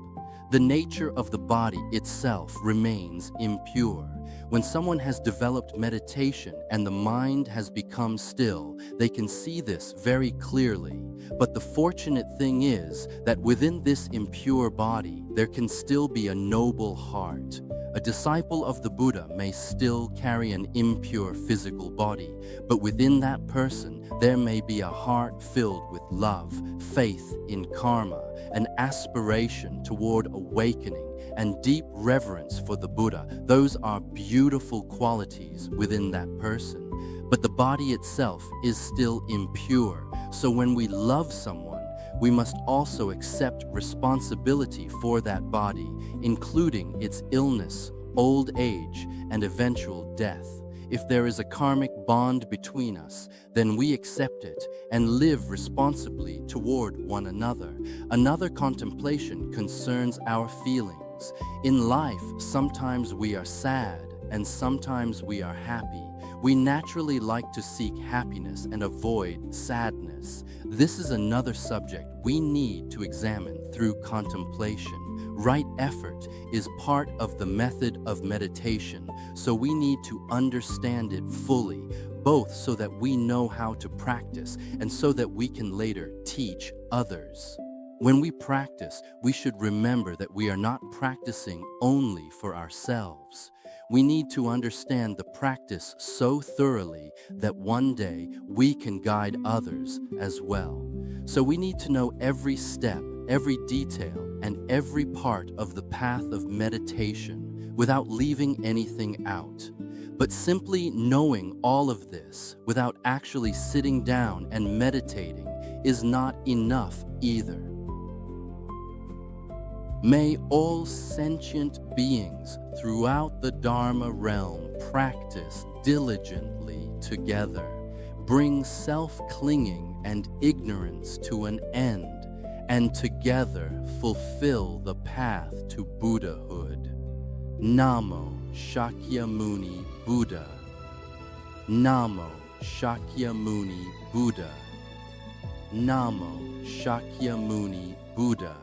The nature of the body itself remains impure. When someone has developed meditation and the mind has become still, they can see this very clearly. But the fortunate thing is that within this impure body, there can still be a noble heart. A disciple of the Buddha may still carry an impure physical body, but within that person, there may be a heart filled with love, faith in karma, an aspiration toward awakening, and deep reverence for the Buddha. Those are beautiful qualities within that person. But the body itself is still impure. So when we love someone, we must also accept responsibility for that body, including its illness, old age, and eventual death. If there is a karmic bond between us, then we accept it and live responsibly toward one another. Another contemplation concerns our feelings. In life, sometimes we are sad and sometimes we are happy. We naturally like to seek happiness and avoid sadness. This is another subject we need to examine through contemplation. Right effort is part of the method of meditation, so we need to understand it fully, both so that we know how to practice and so that we can later teach others. When we practice, we should remember that we are not practicing only for ourselves. We need to understand the practice so thoroughly that one day we can guide others as well. So we need to know every step, every detail, and every part of the path of meditation without leaving anything out. But simply knowing all of this without actually sitting down and meditating is not enough either. May all sentient beings throughout the Dharma realm practice diligently together, bring self-clinging and ignorance to an end, and together fulfill the path to Buddhahood. Namo Shakyamuni Buddha. Namo Shakyamuni Buddha. Namo Shakyamuni Buddha.